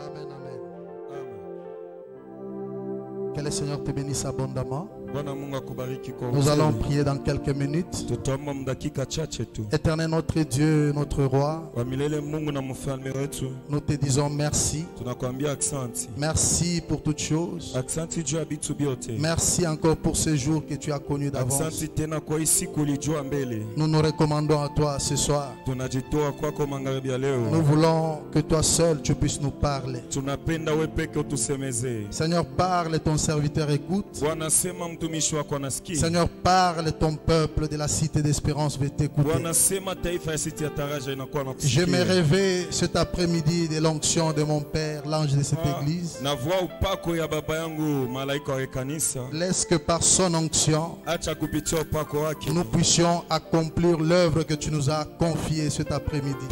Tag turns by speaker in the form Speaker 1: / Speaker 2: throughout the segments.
Speaker 1: Amen, amen.
Speaker 2: Amen.
Speaker 1: Que le Seigneur te bénisse abondamment.
Speaker 2: Bwana Mungu akubariki kwa
Speaker 1: Nous allons
Speaker 2: uzuri.
Speaker 1: prier dans quelques minutes.
Speaker 2: Tutaomba mdakika chache tu.
Speaker 1: Éternel notre Dieu, notre roi,
Speaker 2: Wa milele Mungu na mfalme wetu,
Speaker 1: nous te disons merci.
Speaker 2: tunakuambia aksanti.
Speaker 1: Merci pour toutes choses.
Speaker 2: Aksanti juu ya vitu vyote.
Speaker 1: Merci encore pour ce jour que tu as connu d'avance.
Speaker 2: Aksanti tena kwa hii siku ulijua mbele.
Speaker 1: Nous nous recommandons à toi ce soir.
Speaker 2: Tunajitoa kwako magharibi ya
Speaker 1: Nous
Speaker 2: leo.
Speaker 1: voulons que toi seul tu puisses nous parler.
Speaker 2: Tunapenda wewe peke utusemezee.
Speaker 1: Seigneur, parle, ton serviteur écoute.
Speaker 2: Bwana sema mtumishi wako anasikia.
Speaker 1: Seigneur, parle, ton peuple de la cité d'espérance veut t'écouter.
Speaker 2: Bwana sema taifa ya siti ya taraja inakuwa
Speaker 1: Je
Speaker 2: nakusikia.
Speaker 1: me réveille cet après-midi de l'onction de mon Père, l'ange de cette église.
Speaker 2: Na voix upako ya baba yangu malaika wa kanisa.
Speaker 1: Laisse que par son onction,
Speaker 2: Acha kupitia upako wake.
Speaker 1: nous puissions accomplir l'œuvre que tu nous as confiée cet après-midi.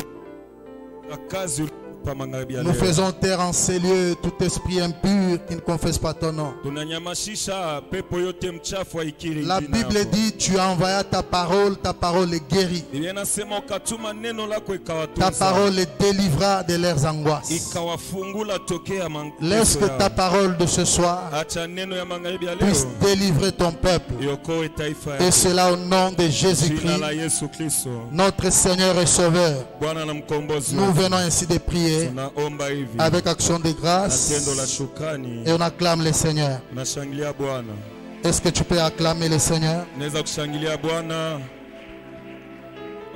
Speaker 2: Kazi pa magharibi ya
Speaker 1: Nous
Speaker 2: leo.
Speaker 1: faisons taire en ces lieux tout esprit impur qui ne confesse pas ton nom.
Speaker 2: Tunanyamashisha pepo yote mchafu haikiri
Speaker 1: La
Speaker 2: jina
Speaker 1: Bible
Speaker 2: yako.
Speaker 1: dit, tu as envoyé ta parole est guérie.
Speaker 2: Biblia inasema ukatuma neno lako
Speaker 1: Ta
Speaker 2: ikawatunza.
Speaker 1: parole les délivra de leurs angoisses.
Speaker 2: Ikawafungula tokea
Speaker 1: Laisse que ta parole de ce soir
Speaker 2: acha neno ya magharibi ya
Speaker 1: puisse
Speaker 2: leo
Speaker 1: délivrer ton peuple.
Speaker 2: iokoe taifa
Speaker 1: Et
Speaker 2: yako.
Speaker 1: cela au nom de
Speaker 2: Jina
Speaker 1: Jésus-Christ,
Speaker 2: la Yesu Kristo.
Speaker 1: notre Seigneur et Sauveur.
Speaker 2: Bwana na mkombozi
Speaker 1: Nous
Speaker 2: wetu.
Speaker 1: venons ainsi de prier
Speaker 2: Tunaomba hivi.
Speaker 1: avec action de
Speaker 2: Na tendo la
Speaker 1: grâce
Speaker 2: shukrani.
Speaker 1: et on acclame le Seigneur.
Speaker 2: Nashangilia Bwana.
Speaker 1: Est-ce que tu peux acclamer le Seigneur?
Speaker 2: Naweza kushangilia Bwana.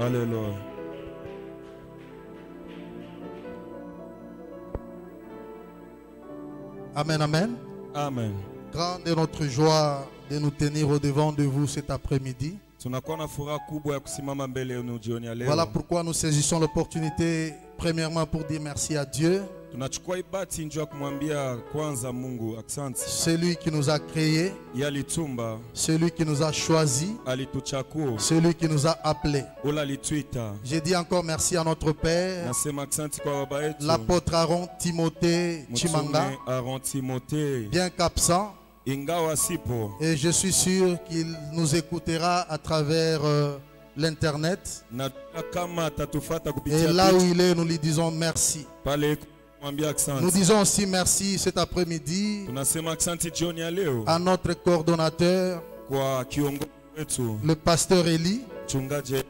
Speaker 2: Haleluya.
Speaker 1: Amen, amen.
Speaker 2: Amen.
Speaker 1: Grande est notre joie de nous tenir au devant de vous cet après-midi.
Speaker 2: Tunakuwa na furaha kubwa ya kusimama mbele yenu jioni ya leo.
Speaker 1: Voilà pourquoi nous saisissons l'opportunité premièrement pour dire merci à Dieu,
Speaker 2: Tunachukua ibati njoo kumwambia kwanza Mungu asante.
Speaker 1: celui qui nous a créés,
Speaker 2: Yalitumba,
Speaker 1: celui qui nous a choisis,
Speaker 2: alituchakua,
Speaker 1: celui qui nous a appelés.
Speaker 2: ula alituita.
Speaker 1: J'ai dit encore merci à notre Père,
Speaker 2: Nasema asante kwa baba yetu.
Speaker 1: l'apôtre Aaron Timothée Chimanga,
Speaker 2: Mtume Aaron Timothée.
Speaker 1: bien qu'absent.
Speaker 2: Ingawa sipo,
Speaker 1: Et je suis sûr qu'il nous écoutera à travers l'Internet.
Speaker 2: na kama atatufata
Speaker 1: Et
Speaker 2: kupitia
Speaker 1: là où il est, nous lui disons merci.
Speaker 2: pale kumwambia
Speaker 1: Nous
Speaker 2: asante.
Speaker 1: disons aussi merci cet après-midi
Speaker 2: Tunasema asante jioni ya leo
Speaker 1: à notre coordonnateur,
Speaker 2: kwa kiongozi wetu
Speaker 1: le pasteur Eli,
Speaker 2: mchungaji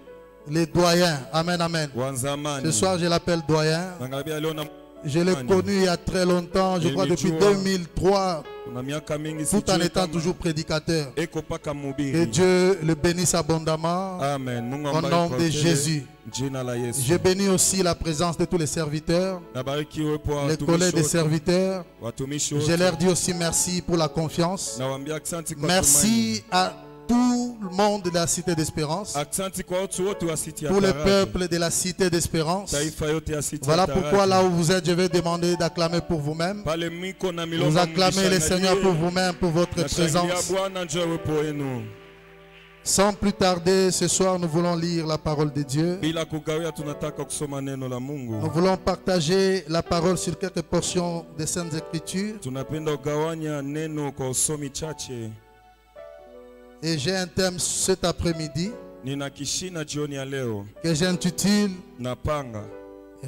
Speaker 1: les doyens. Amen, amen.
Speaker 2: wa zamani.
Speaker 1: Ce soir, je l'appelle doyen.
Speaker 2: Magharibi ya leo na
Speaker 1: Je l'ai connu il y a très longtemps, je crois depuis 2003,
Speaker 2: kuna miaka mingi
Speaker 1: tout en
Speaker 2: sijui
Speaker 1: étant
Speaker 2: kama
Speaker 1: toujours prédicateur.
Speaker 2: eko paka
Speaker 1: Que
Speaker 2: mhubiri.
Speaker 1: Dieu le bénisse abondamment
Speaker 2: Amen. Mungu
Speaker 1: au
Speaker 2: ambariki
Speaker 1: nom
Speaker 2: kwa
Speaker 1: de
Speaker 2: tele,
Speaker 1: Jésus.
Speaker 2: jina la Yesu.
Speaker 1: Je bénis aussi la présence de tous les serviteurs,
Speaker 2: Nabariki uwepo wa
Speaker 1: les
Speaker 2: watumishi
Speaker 1: collègues des
Speaker 2: wote,
Speaker 1: serviteurs.
Speaker 2: watumishi
Speaker 1: Je
Speaker 2: wote.
Speaker 1: leur dis aussi merci pour la confiance.
Speaker 2: Nawaambia asante kwa
Speaker 1: Merci à tout le monde de la Cité d'Espérance,
Speaker 2: tumaini. Asante kwa watu wote wa City ya
Speaker 1: pour le
Speaker 2: Taraja.
Speaker 1: peuple de la Cité d'Espérance.
Speaker 2: Taifa yote ya City
Speaker 1: Voilà
Speaker 2: ya Taraja.
Speaker 1: pourquoi là où vous êtes, je vais demander d'acclamer pour vous-même.
Speaker 2: Pale miko na
Speaker 1: Vous
Speaker 2: milonga
Speaker 1: acclamez le Seigneur pour vous-même, pour votre
Speaker 2: Nashangilia
Speaker 1: présence.
Speaker 2: Bwana njoo uwepo wenu.
Speaker 1: Sans plus tarder, ce soir, nous voulons lire la parole de Dieu.
Speaker 2: Bila kugawia tunataka kusoma neno la
Speaker 1: Nous
Speaker 2: Mungu.
Speaker 1: voulons partager la parole sur quelques portions des Saintes Écritures.
Speaker 2: Tunapenda kugawanya neno kwa usomi chache.
Speaker 1: Et j'ai un thème cet après-midi
Speaker 2: Nina kishina jioni ya leo.
Speaker 1: que j'intitule
Speaker 2: Napanga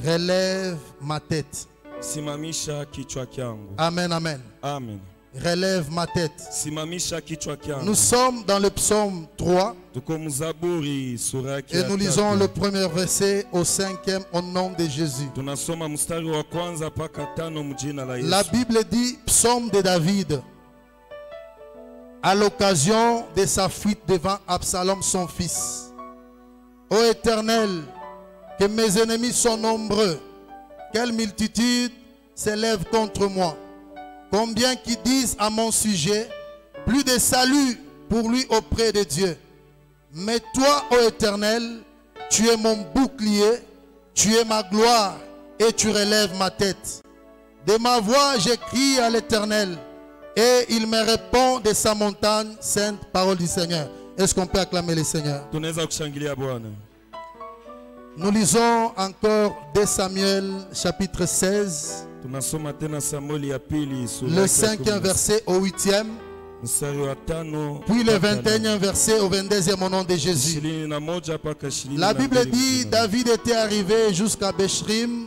Speaker 1: Relève ma tête.
Speaker 2: simamisha kichwa kyangu.
Speaker 1: Amen, amen.
Speaker 2: Amen.
Speaker 1: Relève ma tête.
Speaker 2: Simamisha kichwa kyangu.
Speaker 1: Nous sommes dans le psaume 3
Speaker 2: Tuko mzaburi sura yake
Speaker 1: et
Speaker 2: ya
Speaker 1: nous
Speaker 2: tatu.
Speaker 1: lisons le premier verset au 5e au nom de Jésus.
Speaker 2: Tunasoma mstari wa kwanza mpaka tano mjina la Yesu.
Speaker 1: La Bible dit psaume de David à l'occasion de sa fuite devant Absalom son fils. Ô Éternel, que mes ennemis sont nombreux, quelle multitude s'élève contre moi. Combien qui disent à mon sujet, plus de salut pour lui auprès de Dieu. Mais toi, ô Éternel, tu es mon bouclier, tu es ma gloire et tu relèves ma tête. De ma voix, j'écris à l'Éternel et il me répond de sa montagne sainte, parole du Seigneur. Est-ce qu'on peut acclamer le Seigneur?
Speaker 2: Tunaweza kushangilia Bwana.
Speaker 1: Nous lisons encore 2 Samuel chapitre 16,
Speaker 2: Tunasoma tena Samueli ya pili sura
Speaker 1: le
Speaker 2: yake ya
Speaker 1: 5e
Speaker 2: 10.
Speaker 1: verset au 8e,
Speaker 2: Mstari wa tano
Speaker 1: puis le
Speaker 2: mpaka
Speaker 1: 21e verset au 22e au nom de Jésus.
Speaker 2: 21 mpaka 22.
Speaker 1: La Bible dit, David était arrivé jusqu'à Béchrim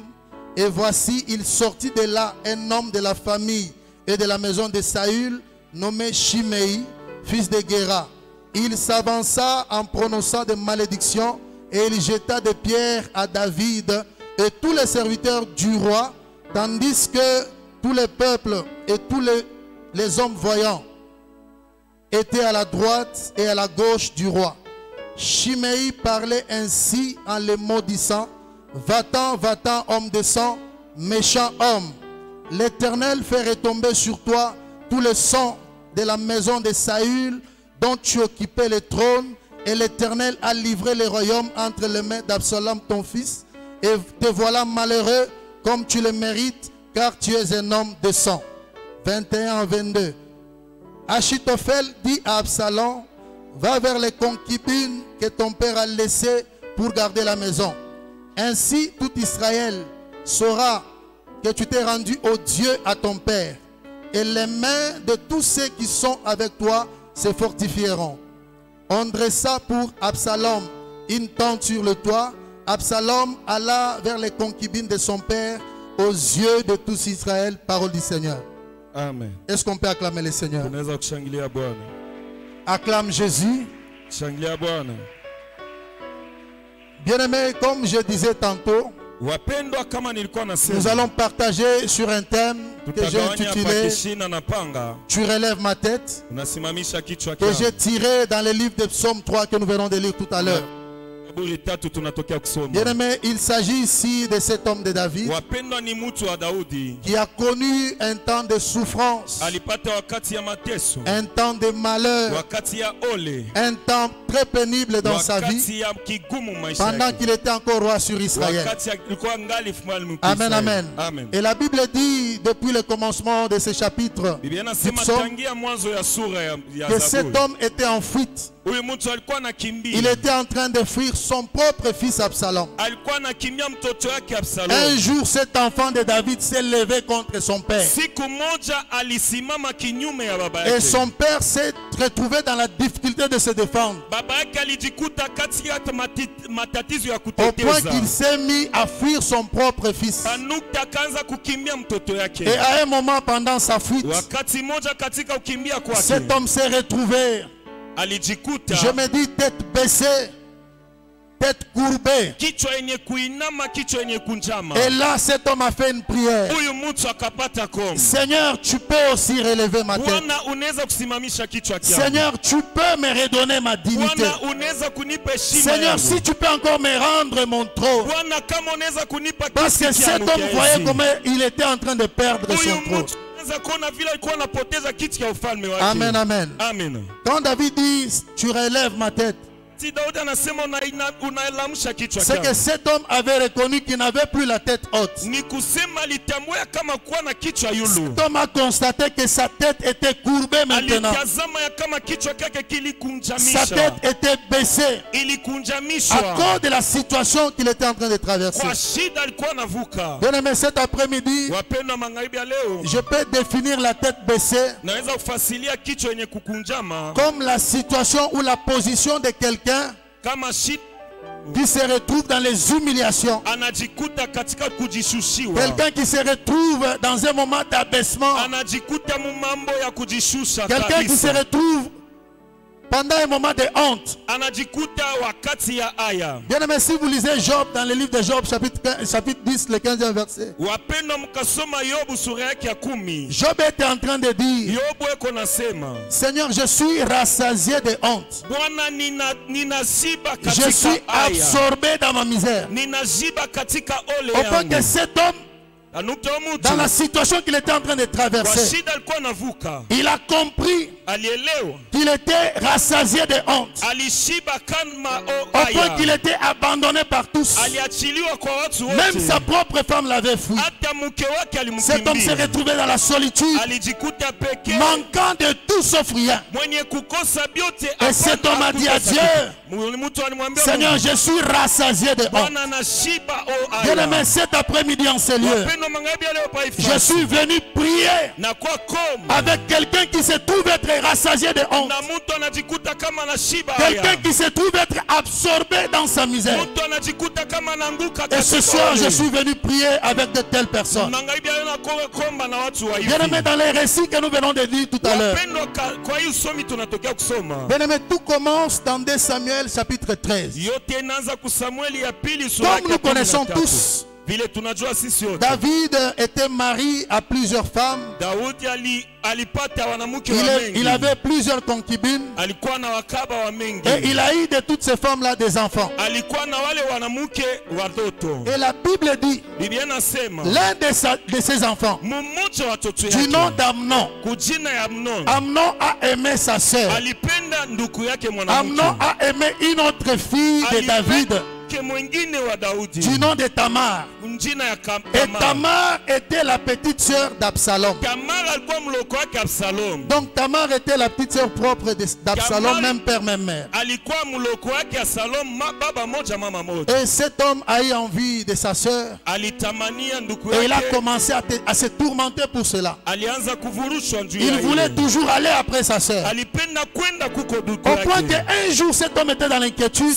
Speaker 1: Et voici, il sortit de là un homme de la famille et de la maison de Saül, nommé Shimei, fils de Géra. Il s'avança en prononçant des malédictions et il jeta des pierres à David et tous les serviteurs du roi, tandis que tous les peuples et tous les hommes voyants étaient à la droite et à la gauche du roi. Shimei parlait ainsi en les maudissant: Va-t'en, va-t'en, homme de sang, méchant homme. L'Éternel fait retomber sur toi tout le sang de la maison de Saül, dont tu occupais le trône, et l'Éternel a livré le royaume entre les mains d'Absalom ton fils, et te voilà malheureux comme tu le mérites, car tu es un homme de sang. 21-22. Achitophel dit à Absalom: Va vers les concubines que ton père a laissées pour garder la maison. Ainsi tout Israël saura que tu t'es rendu au Dieu à ton père, et les mains de tous ceux qui sont avec toi se fortifieront. On dressa pour Absalom une tente sur le toit. Absalom alla vers les concubines de son père aux yeux de tous Israël. Parole du Seigneur.
Speaker 2: Amen.
Speaker 1: Est-ce qu'on peut acclamer le Seigneur?
Speaker 2: Tunaweza kushangilia Bwana.
Speaker 1: Acclame Jésus.
Speaker 2: Shangilia Bwana.
Speaker 1: Bien-aimés, comme je disais tantôt,
Speaker 2: Wapendwa, kama nilikuwa nasema,
Speaker 1: nous allons partager sur un thème que j'ai
Speaker 2: tutagawanya
Speaker 1: intitulé
Speaker 2: pakishina na panga,
Speaker 1: Tu relèves ma tête,
Speaker 2: unasimamisha kichwa
Speaker 1: que j'ai
Speaker 2: changu.
Speaker 1: tiré dans le livre de Psaume 3 que nous venons de lire tout à l'heure.
Speaker 2: Zaburi 3 tunatokea kusoma.
Speaker 1: Bien-aimés, il s'agit ici de cet homme de David
Speaker 2: Wapendwa, ni mtu wa Daudi,
Speaker 1: qui a connu un temps de souffrance,
Speaker 2: alipata wakati ya mateso,
Speaker 1: un temps de malheur,
Speaker 2: wakati ya ole,
Speaker 1: un temps très pénible dans sa vie
Speaker 2: wakati ya kigumu maisha
Speaker 1: pendant
Speaker 2: yake,
Speaker 1: qu'il était encore roi sur Israël.
Speaker 2: wakati alikuwa ngali mfalme kwa
Speaker 1: Amen,
Speaker 2: Israeli.
Speaker 1: amen.
Speaker 2: Amen.
Speaker 1: Et la Bible dit depuis le commencement de ce chapitre
Speaker 2: Biblia
Speaker 1: du
Speaker 2: inasema
Speaker 1: psaume
Speaker 2: tangia mwanzo ya sura ya
Speaker 1: que
Speaker 2: Zaburi,
Speaker 1: cet homme était en fuite.
Speaker 2: huyu mtu alikuwa
Speaker 1: Il
Speaker 2: anakimbia,
Speaker 1: était en train de fuir son propre fils Absalom.
Speaker 2: alikuwa anakimbia mtoto wake
Speaker 1: Un
Speaker 2: Absalom.
Speaker 1: jour, cet enfant de David s'est levé contre son père.
Speaker 2: Siku moja alisimama kinyume ya baba
Speaker 1: Et
Speaker 2: yake.
Speaker 1: son père s'est retrouvé dans la difficulté de se défendre.
Speaker 2: Baba yake alijikuta kati ya matatizo ya
Speaker 1: Au point
Speaker 2: kuteteza.
Speaker 1: qu'il s'est mis à fuir son propre fils.
Speaker 2: Panukta akaanza kukimbia mtoto yake.
Speaker 1: Et à un moment pendant sa fuite,
Speaker 2: Wakati moja katika kukimbia kwake,
Speaker 1: cet homme s'est retrouvé,
Speaker 2: alijikuta
Speaker 1: je me dis, tête baissée, tête courbée.
Speaker 2: kichwa yenye kuinama, kichwa yenye kunjama.
Speaker 1: Et là, cet homme a fait une prière.
Speaker 2: Huyu mtu akapata komu.
Speaker 1: Seigneur, tu peux aussi relever ma tête.
Speaker 2: Bwana, unaweza kusimamisha kichwa changu.
Speaker 1: Seigneur, tu peux me redonner ma dignité.
Speaker 2: Bwana, unaweza kunipa heshima
Speaker 1: Seigneur,
Speaker 2: yangu.
Speaker 1: si tu peux encore me rendre mon trône.
Speaker 2: Bwana, kama unaweza kunipa
Speaker 1: Parce que
Speaker 2: kiti
Speaker 1: cet
Speaker 2: changu
Speaker 1: homme
Speaker 2: kia
Speaker 1: voyait
Speaker 2: enzi.
Speaker 1: comment il était en train de perdre
Speaker 2: Huyu
Speaker 1: son trône.
Speaker 2: mtu anaweza kuona vile alikuwa anapoteza kiti ya ufalme wake.
Speaker 1: Amen, amen.
Speaker 2: Amen.
Speaker 1: Quand David dit, tu relèves ma tête,
Speaker 2: Si Daudi anasema unaelamsha kichwa
Speaker 1: c'est que
Speaker 2: changu,
Speaker 1: cet homme avait reconnu qu'il n'avait plus la tête haute.
Speaker 2: ni kusema alitambua kama kuwa na kichwa yulu.
Speaker 1: Cet homme a constaté que sa tête était courbée maintenant.
Speaker 2: Alitazama ya kama kichwa kake
Speaker 1: Sa
Speaker 2: kilikunjamisha,
Speaker 1: tête était baissée à
Speaker 2: ilikunjamishwa
Speaker 1: cause de la situation qu'il était en train de traverser.
Speaker 2: kwa shida alikuwa anavuka.
Speaker 1: Bien-aimé, cet après-midi,
Speaker 2: Wapendwa, magharibi ya leo
Speaker 1: je peux définir la tête baissée
Speaker 2: naweza kufasilia kichwa yenye kukunjama
Speaker 1: comme la situation ou la position de quelqu'un
Speaker 2: kama shida
Speaker 1: qui se retrouve dans les humiliations.
Speaker 2: anajikuta katika kujishushiwa,
Speaker 1: Quelqu'un qui se retrouve dans un moment d'abaissement.
Speaker 2: anajikuta mumambo ya kujishusha
Speaker 1: Quelqu'un qui se
Speaker 2: kabisa,
Speaker 1: retrouve pendant un moment de honte.
Speaker 2: anajikuta wakati ya aya.
Speaker 1: Bien aimé, si vous lisez Job dans le livre de Job, chapitre 10, le 15e verset.
Speaker 2: Wapendwa, mkasoma Yobu sura yake ya 10,
Speaker 1: Job était en train de dire,
Speaker 2: Yobu eko nasema,
Speaker 1: Seigneur, je suis rassasié de honte.
Speaker 2: Bwana, ninashiba
Speaker 1: Je
Speaker 2: katika
Speaker 1: suis
Speaker 2: aya,
Speaker 1: absorbé dans ma misère.
Speaker 2: ninashiba katika ole
Speaker 1: Au point que
Speaker 2: yangu.
Speaker 1: cet homme,
Speaker 2: Anukta mtu
Speaker 1: dans la situation qu'il était en train de
Speaker 2: kwa
Speaker 1: traverser,
Speaker 2: shida alikuwa anavuka,
Speaker 1: il a compris
Speaker 2: alielewa,
Speaker 1: qu'il était rassasié de honte.
Speaker 2: alishiba kama
Speaker 1: Au point qu'il
Speaker 2: aya,
Speaker 1: était abandonné par tous.
Speaker 2: aliachiliwa kwa watu
Speaker 1: Même sa
Speaker 2: wote,
Speaker 1: propre femme l'avait fui.
Speaker 2: hata mke wake
Speaker 1: Cet homme s'est
Speaker 2: alimkimbia,
Speaker 1: retrouvé dans la solitude,
Speaker 2: alijikuta peke,
Speaker 1: manquant de tout sauf rien.
Speaker 2: mwenye kukosa vyote.
Speaker 1: Et cet homme a dit à Dieu,
Speaker 2: Mtu alimwambia
Speaker 1: Seigneur,
Speaker 2: Mungu,
Speaker 1: je suis rassasié de honte.
Speaker 2: Bwana, nashiba o
Speaker 1: Bien-aimé,
Speaker 2: aya.
Speaker 1: cet après-midi en ces lieux,
Speaker 2: Wapendwa,
Speaker 1: Je suis venu prier avec quelqu'un qui se trouve être rassasié de honte. Quelqu'un qui se trouve être absorbé dans sa misère. Et ce soir, je suis venu prier avec de telles personnes. Bien-aimé, dans les récits que nous venons de lire tout à l'heure. Bien-aimé, tout commence dans 2 Samuel chapitre 13. Comme nous connaissons tous, David était marié à plusieurs femmes. Il avait plusieurs concubines. Et il a eu de toutes ces femmes-là des enfants. Et la Bible dit, l'un de ses enfants, du nom d'Amnon, Amnon a aimé sa sœur. Amnon a aimé une autre fille de David, du nom de Tamar. Et Tamar était la petite sœur d'Absalom. Donc Tamar était la petite sœur propre d'Absalom, même père, même mère. Et cet homme a eu envie de sa sœur. Et il a commencé à se tourmenter pour cela. Il voulait toujours aller après sa sœur. Au point qu'un jour cet homme était dans l'inquiétude.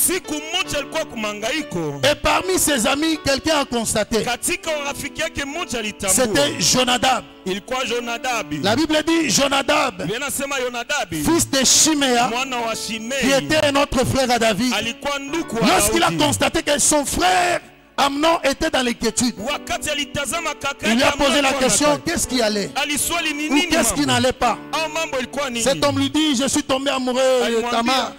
Speaker 1: Et parmi ses amis, quelqu'un a constaté. C'était Jonadab. La Bible dit Jonadab, fils de Shimea, qui était un autre frère à David. Lorsqu'il a constaté que son frère Amnon était dans l'inquiétude, il lui a posé la question, qu'est-ce qui allait ou qu'est-ce qui n'allait pas. Cet homme lui dit, je suis tombé amoureux de Tamar.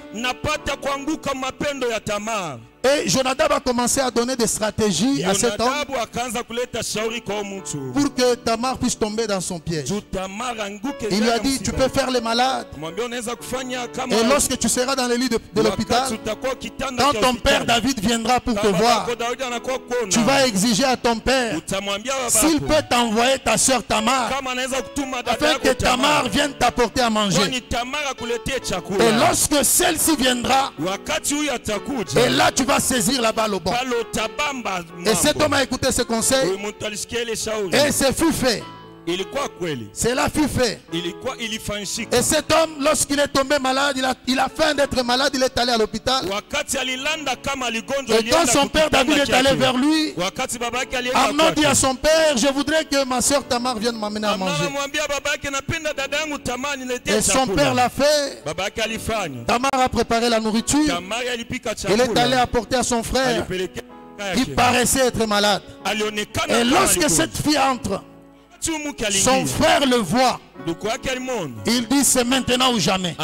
Speaker 1: Et Jonadab a commencé à donner des stratégies à cet homme pour que Tamar puisse tomber dans son piège. Il lui a dit, tu peux faire les malades. Et lorsque tu seras dans le lit de l'hôpital, quand ton père David viendra pour te voir, tu vas exiger à ton père s'il peut t'envoyer ta soeur Tamar, afin que Tamar vienne t'apporter à manger. Et lorsque celle-ci viendra, et là tu vas saisir la balle au bon. Et cet homme a écouté ce conseil, et ce fut fait. Cela fut fait. Et cet homme, lorsqu'il est tombé malade, il a faim d'être malade, il est allé à l'hôpital. Et quand son père David est allé vers lui, Amnon dit à son père, je voudrais que ma soeur Tamar vienne m'amener à manger. Et son père l'a fait. Tamar a préparé la nourriture. Il est allé apporter à son frère qui paraissait être malade. Et lorsque cette fille entre, son frère le voit. Il dit c'est maintenant ou jamais.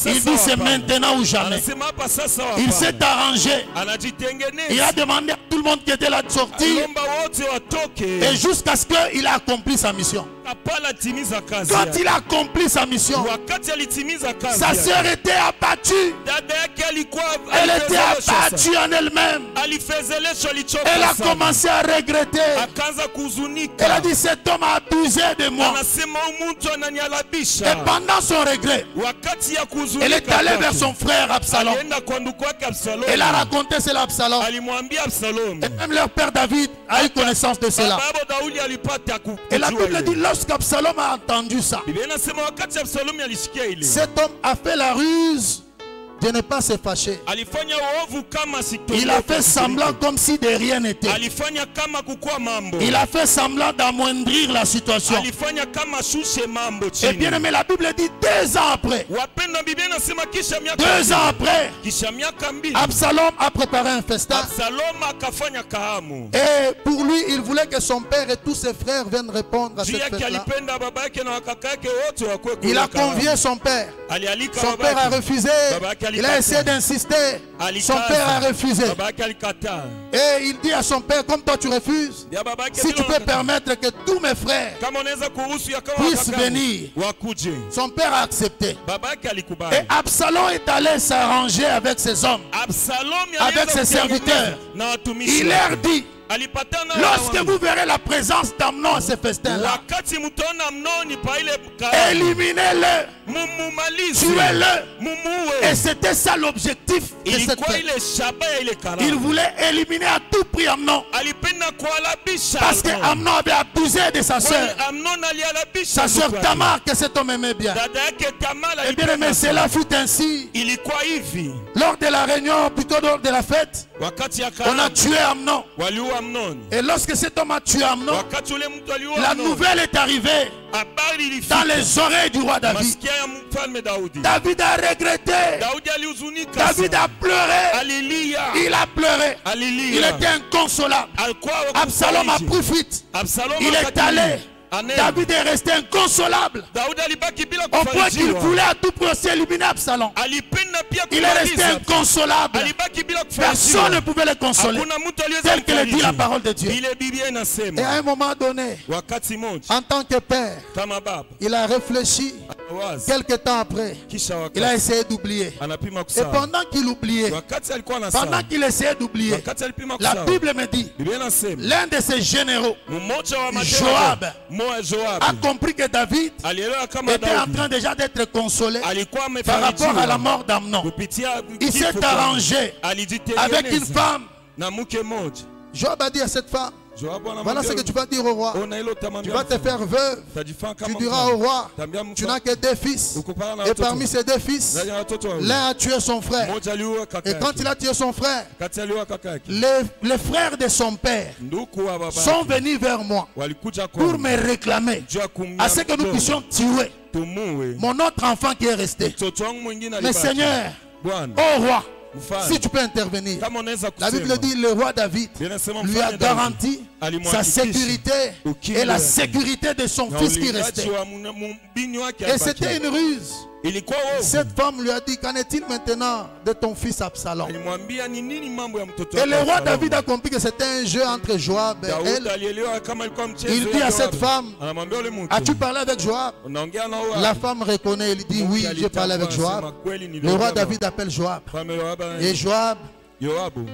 Speaker 1: Il dit c'est maintenant ou jamais. Il s'est arrangé. Il a demandé à tout le monde qui était là de sortir. Et jusqu'à ce qu'il a accompli sa mission. Quand il a accompli sa mission, sa sœur était abattue. Elle était abattue en elle-même. Elle a commencé à regretter. Elle a dit cet homme a abusé de moi. Et pendant son regret, elle est allée vers son frère Absalom. Elle a raconté cela à Absalom. Et même leur père David a eu connaissance de cela. Et la Bible dit lorsqu'Absalom a entendu ça, cet homme a fait la ruse de ne pas se fâcher. Il a fait semblant comme si de rien n'était. Il a fait semblant d'amoindrir la situation. Et bien aimé, la Bible dit 2 ans après. 2 ans après, Absalom a préparé un festin. Et pour lui, il voulait que son père et tous ses frères viennent répondre à cette fête-là. Il a convié son père. Son père a refusé. Il a essayé d'insister. Son père a refusé. Et il dit à son père, comme toi tu refuses, si tu peux permettre que tous mes frères puissent venir. Son père a accepté. Et Absalom est allé s'arranger avec ses hommes, avec ses serviteurs. Il leur dit,
Speaker 2: alipatana
Speaker 1: Lorsque vous verrez la présence d'Amnon à ce festin-là,
Speaker 2: wakati mutaona Amnoni pa ile
Speaker 1: éliminez-le,
Speaker 2: mumumalize,
Speaker 1: tuez-le.
Speaker 2: mumuwe.
Speaker 1: Et c'était ça l'objectif de cette
Speaker 2: Ilikuwa
Speaker 1: fête.
Speaker 2: ile shaba ya ile karamu.
Speaker 1: Il voulait éliminer à tout prix Amnon.
Speaker 2: Alipenda kualabisha
Speaker 1: Parce que Amnon avait abusé de sa soeur.
Speaker 2: Amnon alialabisha
Speaker 1: Sa soeur
Speaker 2: ndugu yake.
Speaker 1: Tamar, que cet homme aimait bien.
Speaker 2: Dada yake Tamar
Speaker 1: Et bien aimé,
Speaker 2: alipenda
Speaker 1: cela
Speaker 2: sana.
Speaker 1: fut ainsi.
Speaker 2: Ilikuwa hivi,
Speaker 1: Lors de la réunion, plutôt lors de la fête,
Speaker 2: wakati ya
Speaker 1: on a
Speaker 2: karamu
Speaker 1: tué Amnon.
Speaker 2: waliua Amnoni.
Speaker 1: Et lorsque cet homme a tué Amnon,
Speaker 2: Wakati ule mtu aliua
Speaker 1: la
Speaker 2: Amnoni,
Speaker 1: nouvelle est arrivée
Speaker 2: habari
Speaker 1: dans
Speaker 2: ilifika
Speaker 1: les oreilles du roi David.
Speaker 2: masikia ya mfalme Daudi.
Speaker 1: David a regretté.
Speaker 2: Daudi alihuzunika
Speaker 1: David
Speaker 2: sana.
Speaker 1: a pleuré.
Speaker 2: Alilia,
Speaker 1: Il a pleuré. Il
Speaker 2: alilia.
Speaker 1: était inconsolable.
Speaker 2: Alikuwa
Speaker 1: Absalom a
Speaker 2: hakufariji.
Speaker 1: pris fuite.
Speaker 2: Absalom
Speaker 1: Il est
Speaker 2: akakimbilia.
Speaker 1: allé.
Speaker 2: Anaenda.
Speaker 1: David est resté inconsolable.
Speaker 2: Daudi alibaki bila
Speaker 1: Au point qu'il
Speaker 2: kufarijiwa.
Speaker 1: voulait à tout prix aussi éliminer Absalom.
Speaker 2: Alipenda pia
Speaker 1: Il est resté
Speaker 2: kumaliza.
Speaker 1: inconsolable.
Speaker 2: Alibaki bila
Speaker 1: Personne ne
Speaker 2: kufarijiwa.
Speaker 1: pouvait le consoler.
Speaker 2: Hakuna mtu aliweza
Speaker 1: Tel que le dit la
Speaker 2: kumfariji.
Speaker 1: parole de Dieu.
Speaker 2: Vile Biblia
Speaker 1: Et à
Speaker 2: inasema
Speaker 1: un moment donné,
Speaker 2: wakati moja
Speaker 1: en tant que père,
Speaker 2: kama baba
Speaker 1: il a réfléchi.
Speaker 2: wazi,
Speaker 1: Quelque temps après,
Speaker 2: kisha
Speaker 1: il a
Speaker 2: wakati
Speaker 1: essayé d'oublier.
Speaker 2: anapima
Speaker 1: Et
Speaker 2: kusahau.
Speaker 1: pendant qu'il oubliait,
Speaker 2: Wakati alikuwa
Speaker 1: pendant
Speaker 2: anasahau,
Speaker 1: qu'il essayait d'oublier,
Speaker 2: wakati alipima
Speaker 1: la
Speaker 2: kusahau,
Speaker 1: Bible me dit,
Speaker 2: Biblia inasema
Speaker 1: l'un de ses généraux
Speaker 2: mmoja wa
Speaker 1: Joab
Speaker 2: majemadari Joab
Speaker 1: a compris que David
Speaker 2: alielewa kama
Speaker 1: était en
Speaker 2: Daudi
Speaker 1: train déjà d'être consolé
Speaker 2: alikuwa
Speaker 1: par rapport à la
Speaker 2: amefarijiwa
Speaker 1: mort d'Amnon.
Speaker 2: kupitia
Speaker 1: Il
Speaker 2: kifo
Speaker 1: s'est
Speaker 2: chake.
Speaker 1: arrangé avec une
Speaker 2: Alijitengeneza
Speaker 1: femme.
Speaker 2: na mke mmoja.
Speaker 1: Joab a dit à cette femme,
Speaker 2: Joab
Speaker 1: voilà ce que tu vas dire au roi.
Speaker 2: ona hilo
Speaker 1: Tu
Speaker 2: utamwambia
Speaker 1: vas te
Speaker 2: mfalme.
Speaker 1: faire veuve.
Speaker 2: Utajifanya
Speaker 1: Tu
Speaker 2: kama
Speaker 1: diras
Speaker 2: mfalme.
Speaker 1: au roi,
Speaker 2: Utaambia
Speaker 1: tu
Speaker 2: mfalme,
Speaker 1: n'as que deux fils.
Speaker 2: ukupana na
Speaker 1: Et
Speaker 2: watoto.
Speaker 1: parmi ces deux fils,
Speaker 2: Ndani ya watoto wawili.
Speaker 1: l'un a tué son frère.
Speaker 2: Mmoja aliua kaka
Speaker 1: Et quand
Speaker 2: yake.
Speaker 1: il a tué son frère,
Speaker 2: Kati aliua kaka yake.
Speaker 1: les frères de son père
Speaker 2: Ndugu wa baba
Speaker 1: sont
Speaker 2: yake
Speaker 1: venus vers moi
Speaker 2: walikuja
Speaker 1: pour
Speaker 2: kwa
Speaker 1: me réclamer
Speaker 2: juu ya
Speaker 1: à ce que nous puissions tuer
Speaker 2: tumuwe
Speaker 1: mon autre enfant qui est resté.
Speaker 2: mtoto wangu mwingine
Speaker 1: Mais
Speaker 2: alibaki.
Speaker 1: Seigneur,
Speaker 2: Bwana
Speaker 1: oh roi,
Speaker 2: mfalme,
Speaker 1: si tu peux intervenir.
Speaker 2: kama unaweza
Speaker 1: La Bible
Speaker 2: kusema
Speaker 1: dit le roi David
Speaker 2: linasema
Speaker 1: lui a
Speaker 2: mfalme Daudi
Speaker 1: garanti sa
Speaker 2: alimhakikisha
Speaker 1: sécurité et la sécurité de son
Speaker 2: na
Speaker 1: fils qui
Speaker 2: ulindaji
Speaker 1: restait.
Speaker 2: wa mbini wake
Speaker 1: Et c'était une ruse.
Speaker 2: ilikuwa ovu.
Speaker 1: Cette femme lui a dit, qu'en est-il maintenant de ton fils Absalom?
Speaker 2: Alimwambia ni nini mambo ya mtoto
Speaker 1: Et
Speaker 2: wako
Speaker 1: le roi
Speaker 2: Absalomu.
Speaker 1: David a compris que c'était un jeu entre Joab et
Speaker 2: Daudi
Speaker 1: elle.
Speaker 2: alielewa kama ilikuwa mchezo
Speaker 1: Il
Speaker 2: ya
Speaker 1: dit à
Speaker 2: Joab.
Speaker 1: cette femme,
Speaker 2: Anamwambia yule mtu,
Speaker 1: as-tu parlé avec Joab?
Speaker 2: unaongea na huyo?
Speaker 1: La femme reconnaît, il dit, oui, j'ai parlé avec Joab. Le roi David appelle Joab. Et Joab
Speaker 2: Yoabu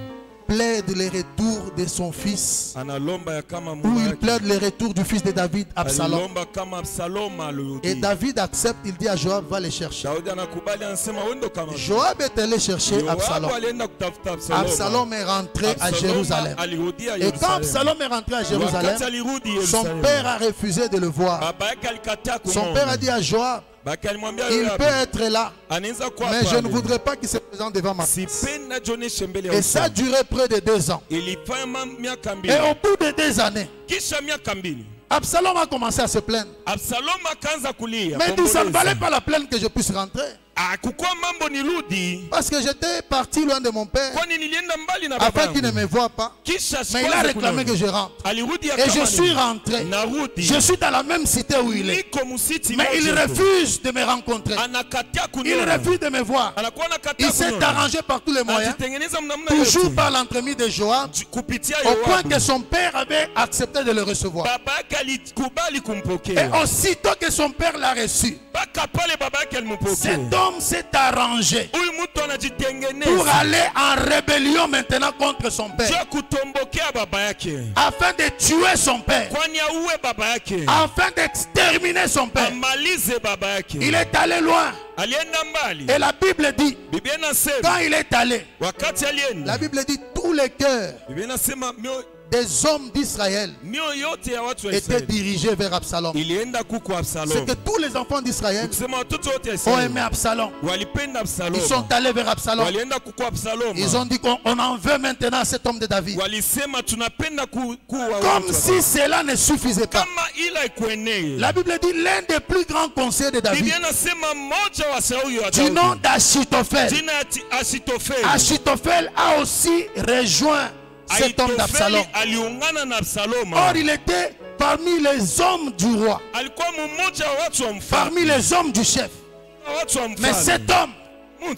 Speaker 1: plaide le retour de son fils,
Speaker 2: analomba ya kama
Speaker 1: ou
Speaker 2: mbwa
Speaker 1: il
Speaker 2: yake.
Speaker 1: plaide le retour du fils de David, Absalom.
Speaker 2: Alilomba kama Absalom alirudi.
Speaker 1: Et David accepte, il dit à Joab, va le chercher.
Speaker 2: Daudi anakubali, anasema wendo kama
Speaker 1: Joab est allé chercher
Speaker 2: Yoabu
Speaker 1: Absalom.
Speaker 2: alienda kutafuta Absalom.
Speaker 1: Absalom est rentré à
Speaker 2: Absalom
Speaker 1: Jérusalem.
Speaker 2: alirudi à
Speaker 1: Et quand
Speaker 2: Yerusalemu.
Speaker 1: Absalom est rentré à Jérusalem,
Speaker 2: Wakati alirudi
Speaker 1: son
Speaker 2: Yerusalemu,
Speaker 1: père a refusé de le voir.
Speaker 2: baba yake alikataa
Speaker 1: Son
Speaker 2: kumwona.
Speaker 1: père a dit à Joab,
Speaker 2: Baba alimwambia
Speaker 1: il
Speaker 2: Yoabu,
Speaker 1: peut être là,
Speaker 2: anaweza kuwa
Speaker 1: mais je ne
Speaker 2: pale.
Speaker 1: voudrais pas qu'il se présente devant ma face.
Speaker 2: Sipendi ajionyeshe mbele ya
Speaker 1: Et ça a
Speaker 2: uso.
Speaker 1: duré près de 2 ans.
Speaker 2: Ilifanya miaka mbili.
Speaker 1: Et au bout de 2 années,
Speaker 2: Kisha miaka mbili
Speaker 1: Absalom a commencé à se plaindre.
Speaker 2: Absalom akaanza kulia.
Speaker 1: Mais il dit, ça ne
Speaker 2: kuomboleza.
Speaker 1: valait pas la peine que je puisse rentrer.
Speaker 2: Kukuwa mambo nirudi,
Speaker 1: Parce que j'étais parti loin de mon père,
Speaker 2: kwani nilienda mbali na
Speaker 1: afin
Speaker 2: babangu.
Speaker 1: qu'il ne me voie pas.
Speaker 2: Kisha
Speaker 1: Mais il a
Speaker 2: sikwanza
Speaker 1: réclamé
Speaker 2: kunaona.
Speaker 1: que je rentre.
Speaker 2: Alirudi
Speaker 1: Et
Speaker 2: akama
Speaker 1: je suis
Speaker 2: ni-
Speaker 1: rentré.
Speaker 2: narudi.
Speaker 1: Je suis dans la même cité où il est.
Speaker 2: Niko musiti
Speaker 1: Mais il
Speaker 2: moja tu.
Speaker 1: refuse de me rencontrer.
Speaker 2: Anakataa
Speaker 1: Il
Speaker 2: kuniona.
Speaker 1: refuse de me voir.
Speaker 2: Anakuwa anakataa
Speaker 1: Il s'est
Speaker 2: kuniona.
Speaker 1: arrangé par tous les moyens,
Speaker 2: Anajitengeneza mnamna
Speaker 1: toujours
Speaker 2: yote.
Speaker 1: par l'entremise de Joab,
Speaker 2: Kupitia
Speaker 1: au point
Speaker 2: Yoabu.
Speaker 1: que son père avait accepté de le recevoir.
Speaker 2: Baba yake alikubali
Speaker 1: Et
Speaker 2: kumpokea.
Speaker 1: aussitôt que son père l'a reçu,
Speaker 2: Mpaka pale baba yake alimpokea.
Speaker 1: cet homme s'est arrangé
Speaker 2: Huyu mtu
Speaker 1: pour
Speaker 2: anajitengeneza
Speaker 1: aller en rébellion maintenant contre son
Speaker 2: juu
Speaker 1: père,
Speaker 2: ya kutombokea baba yake.
Speaker 1: afin de tuer son père,
Speaker 2: Kwani auwe baba yake.
Speaker 1: afin d'exterminer son père.
Speaker 2: Amalize baba yake.
Speaker 1: Il est allé loin.
Speaker 2: Alienda mbali.
Speaker 1: Et la Bible dit,
Speaker 2: Biblia inasema
Speaker 1: quand il est allé,
Speaker 2: wakati alienda,
Speaker 1: la Bible dit, tous les cœurs
Speaker 2: Biblia inasema
Speaker 1: des hommes d'Israël
Speaker 2: mioyo yote ya watu wa
Speaker 1: étaient
Speaker 2: Israeli
Speaker 1: dirigés vers Absalom.
Speaker 2: ilienda kuku
Speaker 1: C'est
Speaker 2: Absalom.
Speaker 1: que tous les enfants d'Israël
Speaker 2: Kusema watoto wote wa
Speaker 1: ont
Speaker 2: Israeli
Speaker 1: aimé Absalom.
Speaker 2: walipenda Absalom.
Speaker 1: Ils sont allés vers Absalom.
Speaker 2: Walienda kuku Absalom.
Speaker 1: Ils ont dit qu'on en veut maintenant à cet homme de David.
Speaker 2: Walisema tunapenda kuwa
Speaker 1: Comme si cela ne suffisait pas.
Speaker 2: kama ila ikuenee.
Speaker 1: La Bible dit l'un des plus grands conseillers de David,
Speaker 2: Biblia inasema mmoja wa Sauli wa
Speaker 1: du nom
Speaker 2: Daudi,
Speaker 1: d'Achitophel.
Speaker 2: jina ya Asitofeli.
Speaker 1: Achitophel a aussi rejoint cet homme d'Absalom.
Speaker 2: Ahithofeli aliungana na Absalom.
Speaker 1: Or, il était parmi les hommes du roi,
Speaker 2: Alikuwa mmoja wa watu wa mfalme.
Speaker 1: parmi les hommes du chef.
Speaker 2: Watu wa
Speaker 1: Mais
Speaker 2: mfalme.
Speaker 1: cet homme,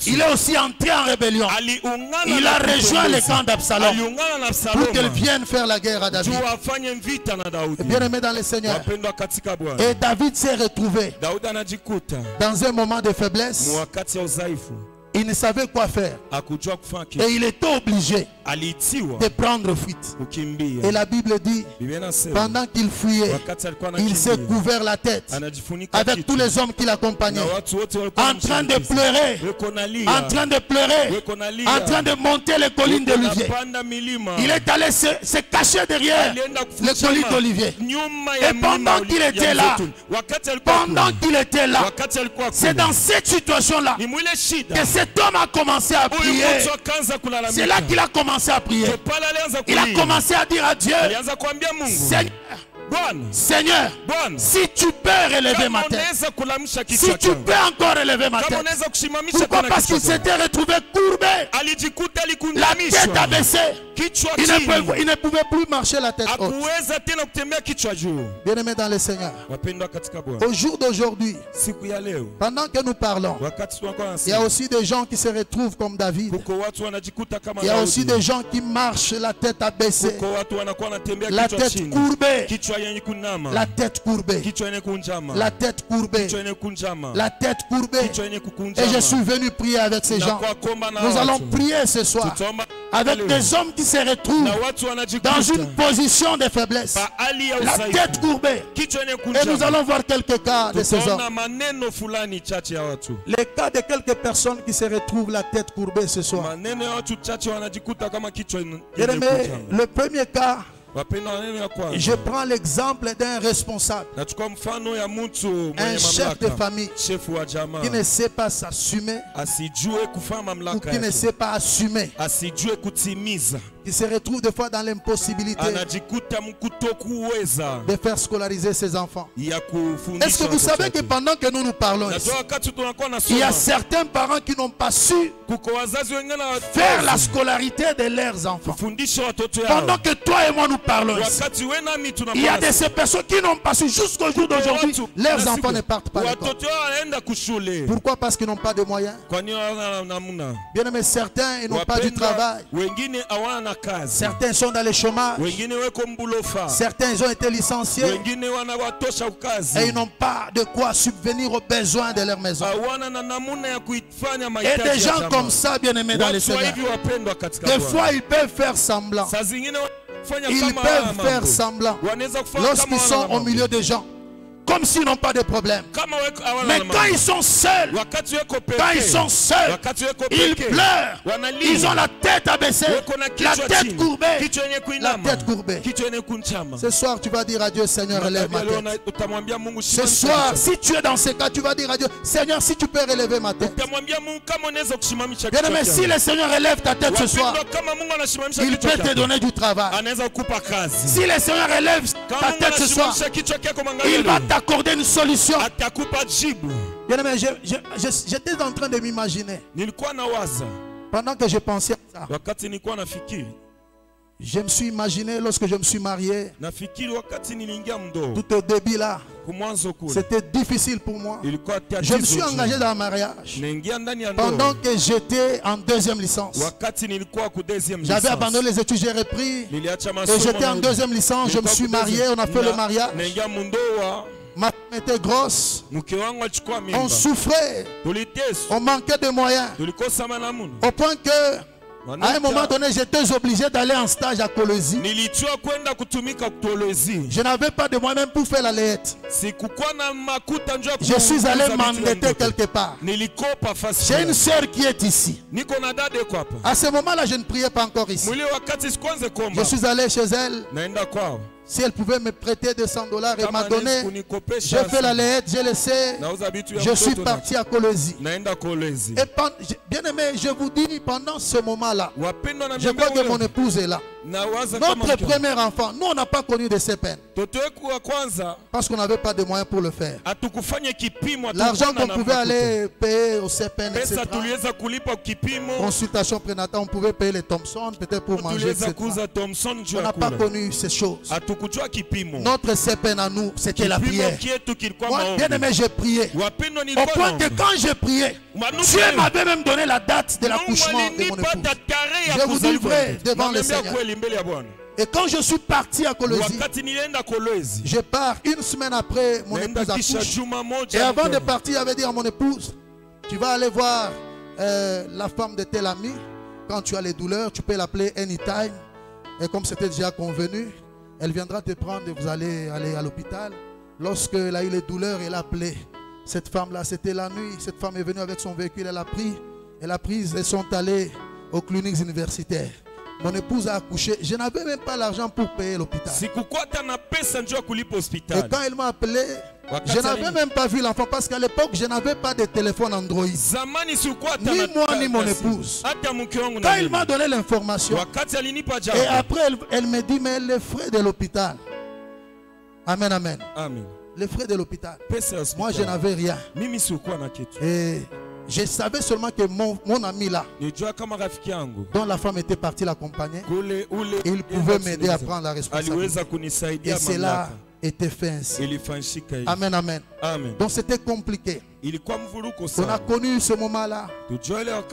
Speaker 1: il est aussi entré en rébellion.
Speaker 2: Aliungana
Speaker 1: Il
Speaker 2: na
Speaker 1: a rejoint le
Speaker 2: kukombozi.
Speaker 1: camp d'Absalom
Speaker 2: Aliungana na
Speaker 1: pour qu'elle
Speaker 2: Absalom.
Speaker 1: vienne faire la guerre à David.
Speaker 2: Juu afanye vita na Daudi.
Speaker 1: Bien-aimé dans le Seigneur.
Speaker 2: Wapendwa katika Bwana.
Speaker 1: Et David s'est retrouvé
Speaker 2: Daudi anajikuta
Speaker 1: dans un moment de faiblesse.
Speaker 2: mwakati ya udhaifu.
Speaker 1: Il ne savait quoi faire.
Speaker 2: Hakujua kufanya kitu.
Speaker 1: Et il était obligé
Speaker 2: aliitiwa
Speaker 1: de prendre fuite.
Speaker 2: kukimbia.
Speaker 1: Et la Bible dit,
Speaker 2: Biblia inasema
Speaker 1: pendant qu'il fuyait,
Speaker 2: wakati alikuwa
Speaker 1: il s'est
Speaker 2: anakimbia
Speaker 1: couvert la tête
Speaker 2: anajifunika
Speaker 1: avec
Speaker 2: kichwa,
Speaker 1: tous les hommes qui l'accompagnaient,
Speaker 2: na watu wote walikuwa
Speaker 1: en train de
Speaker 2: wanamsindikiza.
Speaker 1: pleurer,
Speaker 2: Weko nalia,
Speaker 1: en train de pleurer,
Speaker 2: weko nalia,
Speaker 1: en train de monter les collines
Speaker 2: weko
Speaker 1: d'Olivier.
Speaker 2: napanda milima.
Speaker 1: Il est allé se cacher derrière
Speaker 2: Alienda
Speaker 1: les collines
Speaker 2: kufichama
Speaker 1: d'Olivier.
Speaker 2: nyuma
Speaker 1: Et
Speaker 2: ya mlima
Speaker 1: pendant qu'il était
Speaker 2: ya
Speaker 1: là,
Speaker 2: Mzeituni. Wakati alikuwa
Speaker 1: pendant
Speaker 2: kule,
Speaker 1: qu'il était là,
Speaker 2: wakati alikuwa
Speaker 1: c'est
Speaker 2: kule,
Speaker 1: dans cette situation-là
Speaker 2: ni mwile shida
Speaker 1: que cet homme a commencé à
Speaker 2: huyu
Speaker 1: prier.
Speaker 2: mtu akaanza kulalamika.
Speaker 1: C'est là qu'il a commencé à prier.
Speaker 2: Ndio pale alianza
Speaker 1: Il a
Speaker 2: kulia.
Speaker 1: commencé à dire à Dieu,
Speaker 2: Alianza kuambia Mungu,
Speaker 1: Seigneur,
Speaker 2: Bwana,
Speaker 1: Seigneur,
Speaker 2: Bwana,
Speaker 1: si tu peux relever
Speaker 2: kama
Speaker 1: ma tête,
Speaker 2: unaweza kulamsha
Speaker 1: si
Speaker 2: kichwa
Speaker 1: tu
Speaker 2: changu,
Speaker 1: peux encore relever ma
Speaker 2: kama
Speaker 1: tête.
Speaker 2: unaweza kusimamisha
Speaker 1: Pourquoi?
Speaker 2: tena
Speaker 1: Parce
Speaker 2: kichwa
Speaker 1: qu'il
Speaker 2: changu.
Speaker 1: s'était retrouvé courbé,
Speaker 2: Alijikuta
Speaker 1: la tête
Speaker 2: alikunjamishwa
Speaker 1: abaissée.
Speaker 2: kichwa
Speaker 1: Il
Speaker 2: chini,
Speaker 1: ne pouvait plus marcher la tête haute.
Speaker 2: hakuweza tena kutembea kichwa juu.
Speaker 1: Bien-aimés dans le Seigneur,
Speaker 2: Wapendwa katika Bwana,
Speaker 1: au jour d'aujourd'hui,
Speaker 2: siku ya leo
Speaker 1: pendant que nous parlons,
Speaker 2: wakati tunakuwa
Speaker 1: il y a
Speaker 2: nasema,
Speaker 1: aussi des gens qui se retrouvent comme David.
Speaker 2: kuko watu wanajikuta kama
Speaker 1: Il y a aussi
Speaker 2: Daudi.
Speaker 1: des gens qui marchent la tête abaissée,
Speaker 2: Kuko watu wanakuwa wanatembea
Speaker 1: la
Speaker 2: kichwa
Speaker 1: tête
Speaker 2: chini,
Speaker 1: courbée,
Speaker 2: kichwa yenye kunama,
Speaker 1: la tête courbée,
Speaker 2: kichwa yenye kunjama,
Speaker 1: la tête courbée,
Speaker 2: kichwa yenye kunjama,
Speaker 1: la tête courbée.
Speaker 2: kichwa yenye
Speaker 1: Et je
Speaker 2: kukunjama.
Speaker 1: suis venu prier avec ces
Speaker 2: Na
Speaker 1: gens.
Speaker 2: kwa komba na
Speaker 1: Nous allons
Speaker 2: watu,
Speaker 1: prier ce soir
Speaker 2: tutaomba
Speaker 1: avec
Speaker 2: leo.
Speaker 1: des hommes qui se retrouvent
Speaker 2: Na watu wanajikuta
Speaker 1: dans une position de faiblesse,
Speaker 2: pa hali ya
Speaker 1: la
Speaker 2: udhaifu,
Speaker 1: tête courbée.
Speaker 2: kichwa yenye
Speaker 1: Et nous
Speaker 2: kunjama.
Speaker 1: allons voir quelques cas de ces
Speaker 2: Tutaona
Speaker 1: hommes.
Speaker 2: maneno fulani chache ya watu,
Speaker 1: Les cas de quelques personnes qui se retrouvent la tête courbée ce soir.
Speaker 2: maneno ya watu chache wanajikuta kama kichwa yenye
Speaker 1: Bien-aimés,
Speaker 2: kunjama.
Speaker 1: le premier cas,
Speaker 2: Wapendwa, maneno ya kwanza,
Speaker 1: je prends l'exemple d'un responsable,
Speaker 2: nachukua mfano ya mtu
Speaker 1: un
Speaker 2: mwenye
Speaker 1: chef de
Speaker 2: mamlaka,
Speaker 1: famille
Speaker 2: shefu wa jamaa,
Speaker 1: qui ne sait pas s'assumer
Speaker 2: asijue kufanya
Speaker 1: ou
Speaker 2: mamlaka
Speaker 1: qui ne
Speaker 2: yake,
Speaker 1: sait pas assumer,
Speaker 2: asijue kutimiza,
Speaker 1: qui se retrouve des fois dans l'impossibilité
Speaker 2: anajikuta mkutokuweza
Speaker 1: de faire scolariser ses enfants.
Speaker 2: ya
Speaker 1: Est-ce
Speaker 2: kufundisha
Speaker 1: que vous
Speaker 2: watoto
Speaker 1: savez que
Speaker 2: wake.
Speaker 1: pendant que nous parlons ici,
Speaker 2: Najua wakati tunakuwa
Speaker 1: il y a
Speaker 2: nasoma,
Speaker 1: certains parents qui n'ont pas su
Speaker 2: kuko wazazi wengine
Speaker 1: faire la
Speaker 2: hawawezi
Speaker 1: scolarité de leurs enfants.
Speaker 2: kufundisha watoto
Speaker 1: Pendant
Speaker 2: yao.
Speaker 1: que toi et moi nous parlons ici,
Speaker 2: Wakati we nami
Speaker 1: il y a de
Speaker 2: tunakuwa
Speaker 1: ces personnes qui n'ont pas su jusqu'au jour d'aujourd'hui, leurs enfants ne partent pas à l'école.
Speaker 2: watoto wao wanaenda kushule.
Speaker 1: Pourquoi? Parce qu'ils n'ont pas de moyens.
Speaker 2: Kwa nini hawana namna?
Speaker 1: Bien aimés, certains ils n'ont pas du
Speaker 2: Wapendwa,
Speaker 1: travail.
Speaker 2: wengine hawana na kazi,
Speaker 1: Certains sont dans le chômage.
Speaker 2: wengine weko mbulofa,
Speaker 1: Certains ils ont été licenciés
Speaker 2: wengine wanawatosha
Speaker 1: et
Speaker 2: ukazi,
Speaker 1: ils n'ont pas de quoi subvenir aux besoins de leur maison.
Speaker 2: hawana na namuna ya kuifanya
Speaker 1: Et
Speaker 2: mahitaji
Speaker 1: des
Speaker 2: ya
Speaker 1: gens
Speaker 2: jamaa.
Speaker 1: comme ça, bien aimés dans le
Speaker 2: Watu wa
Speaker 1: Seigneur,
Speaker 2: hivi wapendwa katika
Speaker 1: des
Speaker 2: Bwana.
Speaker 1: fois ils peuvent faire semblant.
Speaker 2: Saa zingine wanafanya
Speaker 1: Ils
Speaker 2: kama haya
Speaker 1: peuvent faire
Speaker 2: mambo.
Speaker 1: semblant
Speaker 2: Wanaweza kufanya kama
Speaker 1: lorsqu'ils
Speaker 2: hawana
Speaker 1: sont au
Speaker 2: mambo.
Speaker 1: milieu des gens, comme s'ils n'ont pas de problème.
Speaker 2: Kama weko hawana
Speaker 1: Mais
Speaker 2: mambo.
Speaker 1: quand ils sont seuls,
Speaker 2: Wakati weko
Speaker 1: quand ils
Speaker 2: peke,
Speaker 1: sont seuls,
Speaker 2: wakati weko
Speaker 1: ils
Speaker 2: peke,
Speaker 1: pleurent.
Speaker 2: wanalia.
Speaker 1: Ils ont la tête abaissée,
Speaker 2: Weko na
Speaker 1: la
Speaker 2: kichwa
Speaker 1: tête
Speaker 2: chini,
Speaker 1: courbée.
Speaker 2: kichwa yenye
Speaker 1: La
Speaker 2: kuinama,
Speaker 1: tête courbée.
Speaker 2: kichwa yenye kunchama.
Speaker 1: Ce soir, tu vas dire à Dieu, Seigneur, relève ma tête.
Speaker 2: Utamwambia Mungu,
Speaker 1: Ce
Speaker 2: simamisha
Speaker 1: soir,
Speaker 2: kichwa.
Speaker 1: si tu es dans ce cas, tu vas dire à Dieu, Seigneur, si tu peux relever ma tête.
Speaker 2: Utamwambia Mungu kama unaweza kusimamisha
Speaker 1: Bien
Speaker 2: kichwa
Speaker 1: aimé, si
Speaker 2: changu.
Speaker 1: le Seigneur relève ta tête ce soir,
Speaker 2: Wapendwa, kama Mungu anasimamisha
Speaker 1: il
Speaker 2: kichwa
Speaker 1: peut te
Speaker 2: chako,
Speaker 1: donner du travail.
Speaker 2: anaweza kukupa kazi.
Speaker 1: Si le Seigneur relève
Speaker 2: Kama
Speaker 1: ta
Speaker 2: Mungu
Speaker 1: tête ce soir,
Speaker 2: anasimamisha kichwa chako
Speaker 1: il
Speaker 2: mwangalie,
Speaker 1: va t'accorder une solution.
Speaker 2: atakupa jibu.
Speaker 1: Bien aimé, j'étais en train de m'imaginer,
Speaker 2: Nilikuwa nawaza
Speaker 1: pendant que je pensais à ça,
Speaker 2: wakati nilikuwa nafikiri,
Speaker 1: je me suis imaginé lorsque je me suis marié,
Speaker 2: nafikiri wakati niliingia mdogo
Speaker 1: tout au début là,
Speaker 2: kumwanzo kule,
Speaker 1: c'était difficile pour moi.
Speaker 2: ilikuwa
Speaker 1: Je me
Speaker 2: tatizo
Speaker 1: suis
Speaker 2: juu.
Speaker 1: engagé dans un mariage
Speaker 2: Naingia ndani ya
Speaker 1: pendant
Speaker 2: ndoa
Speaker 1: que j'étais en deuxième licence.
Speaker 2: wakati nilikuwa ku deuxième
Speaker 1: J'avais
Speaker 2: licence.
Speaker 1: abandonné les études, j'ai repris.
Speaker 2: Niliacha
Speaker 1: Et
Speaker 2: masomo
Speaker 1: j'étais en
Speaker 2: na-
Speaker 1: deuxième licence, je me suis marié, on a fait le mariage.
Speaker 2: Naingia mundoa,
Speaker 1: Ma femme était grosse,
Speaker 2: mke wangu alichukua
Speaker 1: on
Speaker 2: mimba,
Speaker 1: souffrait,
Speaker 2: tuliteswa,
Speaker 1: on manquait de moyens.
Speaker 2: tulikosa namuna.
Speaker 1: Au point que, à un moment donné, j'étais obligé d'aller en stage à Colosie.
Speaker 2: Nilichua kwenda kutumika kutolezi,
Speaker 1: Je n'avais pas de moyens même pour faire la layette.
Speaker 2: sikukuwa na makuta njoo ya
Speaker 1: Je suis allé
Speaker 2: kuuza vitu vya
Speaker 1: m'endetter
Speaker 2: mtoto.
Speaker 1: quelque part.
Speaker 2: Nilikopa fasi
Speaker 1: J'ai une
Speaker 2: fulani.
Speaker 1: sœur qui est ici.
Speaker 2: Niko na dada yuko hapa.
Speaker 1: À ce moment-là, je ne priais pas encore ici.
Speaker 2: Mwili wakati sikwanze
Speaker 1: Je
Speaker 2: komba,
Speaker 1: suis allé chez elle.
Speaker 2: naenda kwao.
Speaker 1: Si elle pouvait me prêter $200 et m'a
Speaker 2: Kama
Speaker 1: donné,
Speaker 2: anaweza
Speaker 1: j'ai
Speaker 2: kunikopesha,
Speaker 1: fait la layette, j'ai laissé.
Speaker 2: nauza vitu ya
Speaker 1: Je suis
Speaker 2: mtoto na-
Speaker 1: parti à Colosie.
Speaker 2: naenda kolezi.
Speaker 1: Et bien aimé, je vous dis, pendant ce moment-là,
Speaker 2: Wapendwa na
Speaker 1: je crois que mon
Speaker 2: mimi,
Speaker 1: épouse est là.
Speaker 2: nawaza kama
Speaker 1: Notre
Speaker 2: mke-
Speaker 1: premier enfant, nous on n'a pas connu de ces peines
Speaker 2: Mtoto wetu wa kwanza
Speaker 1: parce qu'on n'avait pas de moyens pour le faire.
Speaker 2: hatukufanya kipimo,
Speaker 1: L'argent
Speaker 2: hatukuwa
Speaker 1: qu'on
Speaker 2: na
Speaker 1: pouvait
Speaker 2: makuta.
Speaker 1: aller payer au CPN, etc.
Speaker 2: Pesa tuliweza kulipa kipimo,
Speaker 1: Consultation prénatale, on pouvait payer les Thompson, peut-être pour manger,
Speaker 2: tuliweza
Speaker 1: etc.
Speaker 2: kuuza Thomson juu
Speaker 1: On
Speaker 2: ya
Speaker 1: n'a pas
Speaker 2: kula.
Speaker 1: connu ces choses.
Speaker 2: Hatukujua kipimo.
Speaker 1: Notre CPN à nous, c'était la
Speaker 2: Kipimo
Speaker 1: prière.
Speaker 2: kietu kilikuwa
Speaker 1: Moi,
Speaker 2: maombi.
Speaker 1: bien aimé, j'ai prié.
Speaker 2: Wapendwa,
Speaker 1: Au
Speaker 2: nilikuwa
Speaker 1: point que
Speaker 2: naomba.
Speaker 1: quand j'ai prié,
Speaker 2: Mungu
Speaker 1: Dieu m'avait même donné la date de
Speaker 2: Mungu
Speaker 1: l'accouchement de mon
Speaker 2: alinipa
Speaker 1: épouse.
Speaker 2: tarehe ya
Speaker 1: Je vous dis
Speaker 2: kuzaliwa
Speaker 1: vrai
Speaker 2: mtoto.
Speaker 1: devant le
Speaker 2: Naambia
Speaker 1: Seigneur.
Speaker 2: kweli mbele ya Bwana.
Speaker 1: Et quand je suis parti à Colosie,
Speaker 2: Wakati nilienda Kolwezi,
Speaker 1: je pars une semaine après mon
Speaker 2: naenda
Speaker 1: épouse
Speaker 2: kisha
Speaker 1: accouche.
Speaker 2: juma
Speaker 1: Et
Speaker 2: moja.
Speaker 1: avant de
Speaker 2: mkono.
Speaker 1: partir, il avait dit à mon épouse, tu vas aller voir la femme de tel ami. quand tu as les douleurs, tu peux l'appeler anytime. Et comme c'était déjà convenu, elle viendra te prendre et vous allez aller à l'hôpital. Lorsqu'elle a eu les douleurs, elle a appelé cette femme-là. C'était la nuit. Cette femme est venue avec son véhicule. Elle a pris. Elles sont allées aux cliniques universitaires. Mon épouse a accouché. Je n'avais même pas l'argent pour payer l'hôpital. Et quand elle m'a appelé, je n'avais même pas vu l'enfant parce qu'à l'époque, je n'avais pas de téléphone Android. Ni moi, ni mon épouse. Quand il m'a donné l'information, et après, elle me dit, mais les frais de l'hôpital. Amen, amen.
Speaker 2: Amen.
Speaker 1: Les frais de l'hôpital. Moi, je n'avais rien. Et je savais seulement que mon ami là, dont la femme était partie l'accompagner, il pouvait m'aider à prendre la responsabilité. Et cela était fait ainsi. Amen, amen. Donc c'était compliqué. On a connu ce moment-là.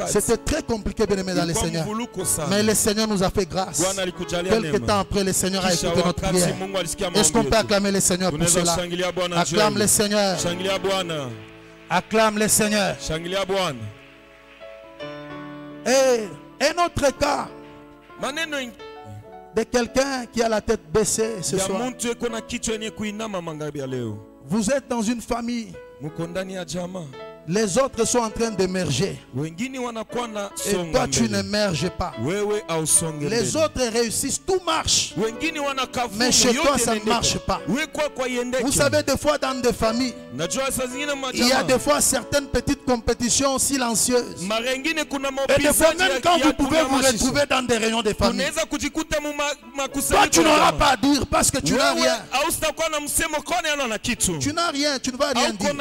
Speaker 1: C'était très compliqué, bien aimé dans le Seigneur. Mais le Seigneur nous a fait grâce. Quelques temps après, le Seigneur a écouté notre prière. Est-ce qu'on peut acclamer le Seigneur pour cela? Acclame le Seigneur. Acclame le Seigneur. Et un autre cas de quelqu'un qui a la tête baissée ce soir. Vous êtes dans une famille. Les autres sont en train d'émerger. Et toi, tu n'émerges pas. Les autres réussissent, tout marche. Mais chez toi, ça ne marche pas. Vous savez, des fois, dans des familles, il y a des fois certaines petites compétitions silencieuses. Et des fois, même quand vous pouvez vous retrouver dans des réunions de famille, toi, tu n'auras pas à dire parce que tu n'as rien. Tu n'as rien, tu ne vas rien dire.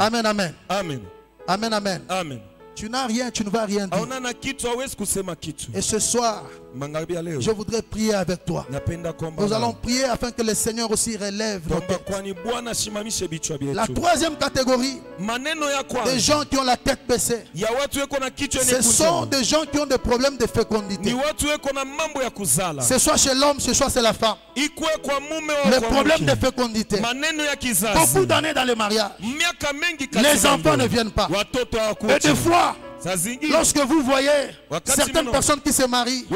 Speaker 1: Amen, amen.
Speaker 2: Amen.
Speaker 1: Amen, amen.
Speaker 2: Amen.
Speaker 1: Tu n'as rien, tu ne vas rien dire. Et ce soir, je voudrais prier avec toi. Nous allons prier afin que le Seigneur aussi relève nos têtes. La troisième catégorie des gens qui ont la tête baissée, ce sont des gens qui ont des problèmes de fécondité. Ce soit chez l'homme, ce soit chez la femme. Les problèmes de fécondité. Beaucoup d'années dans le mariage, les enfants ne viennent pas. Et des fois, lorsque vous voyez certaines personnes qui se marient,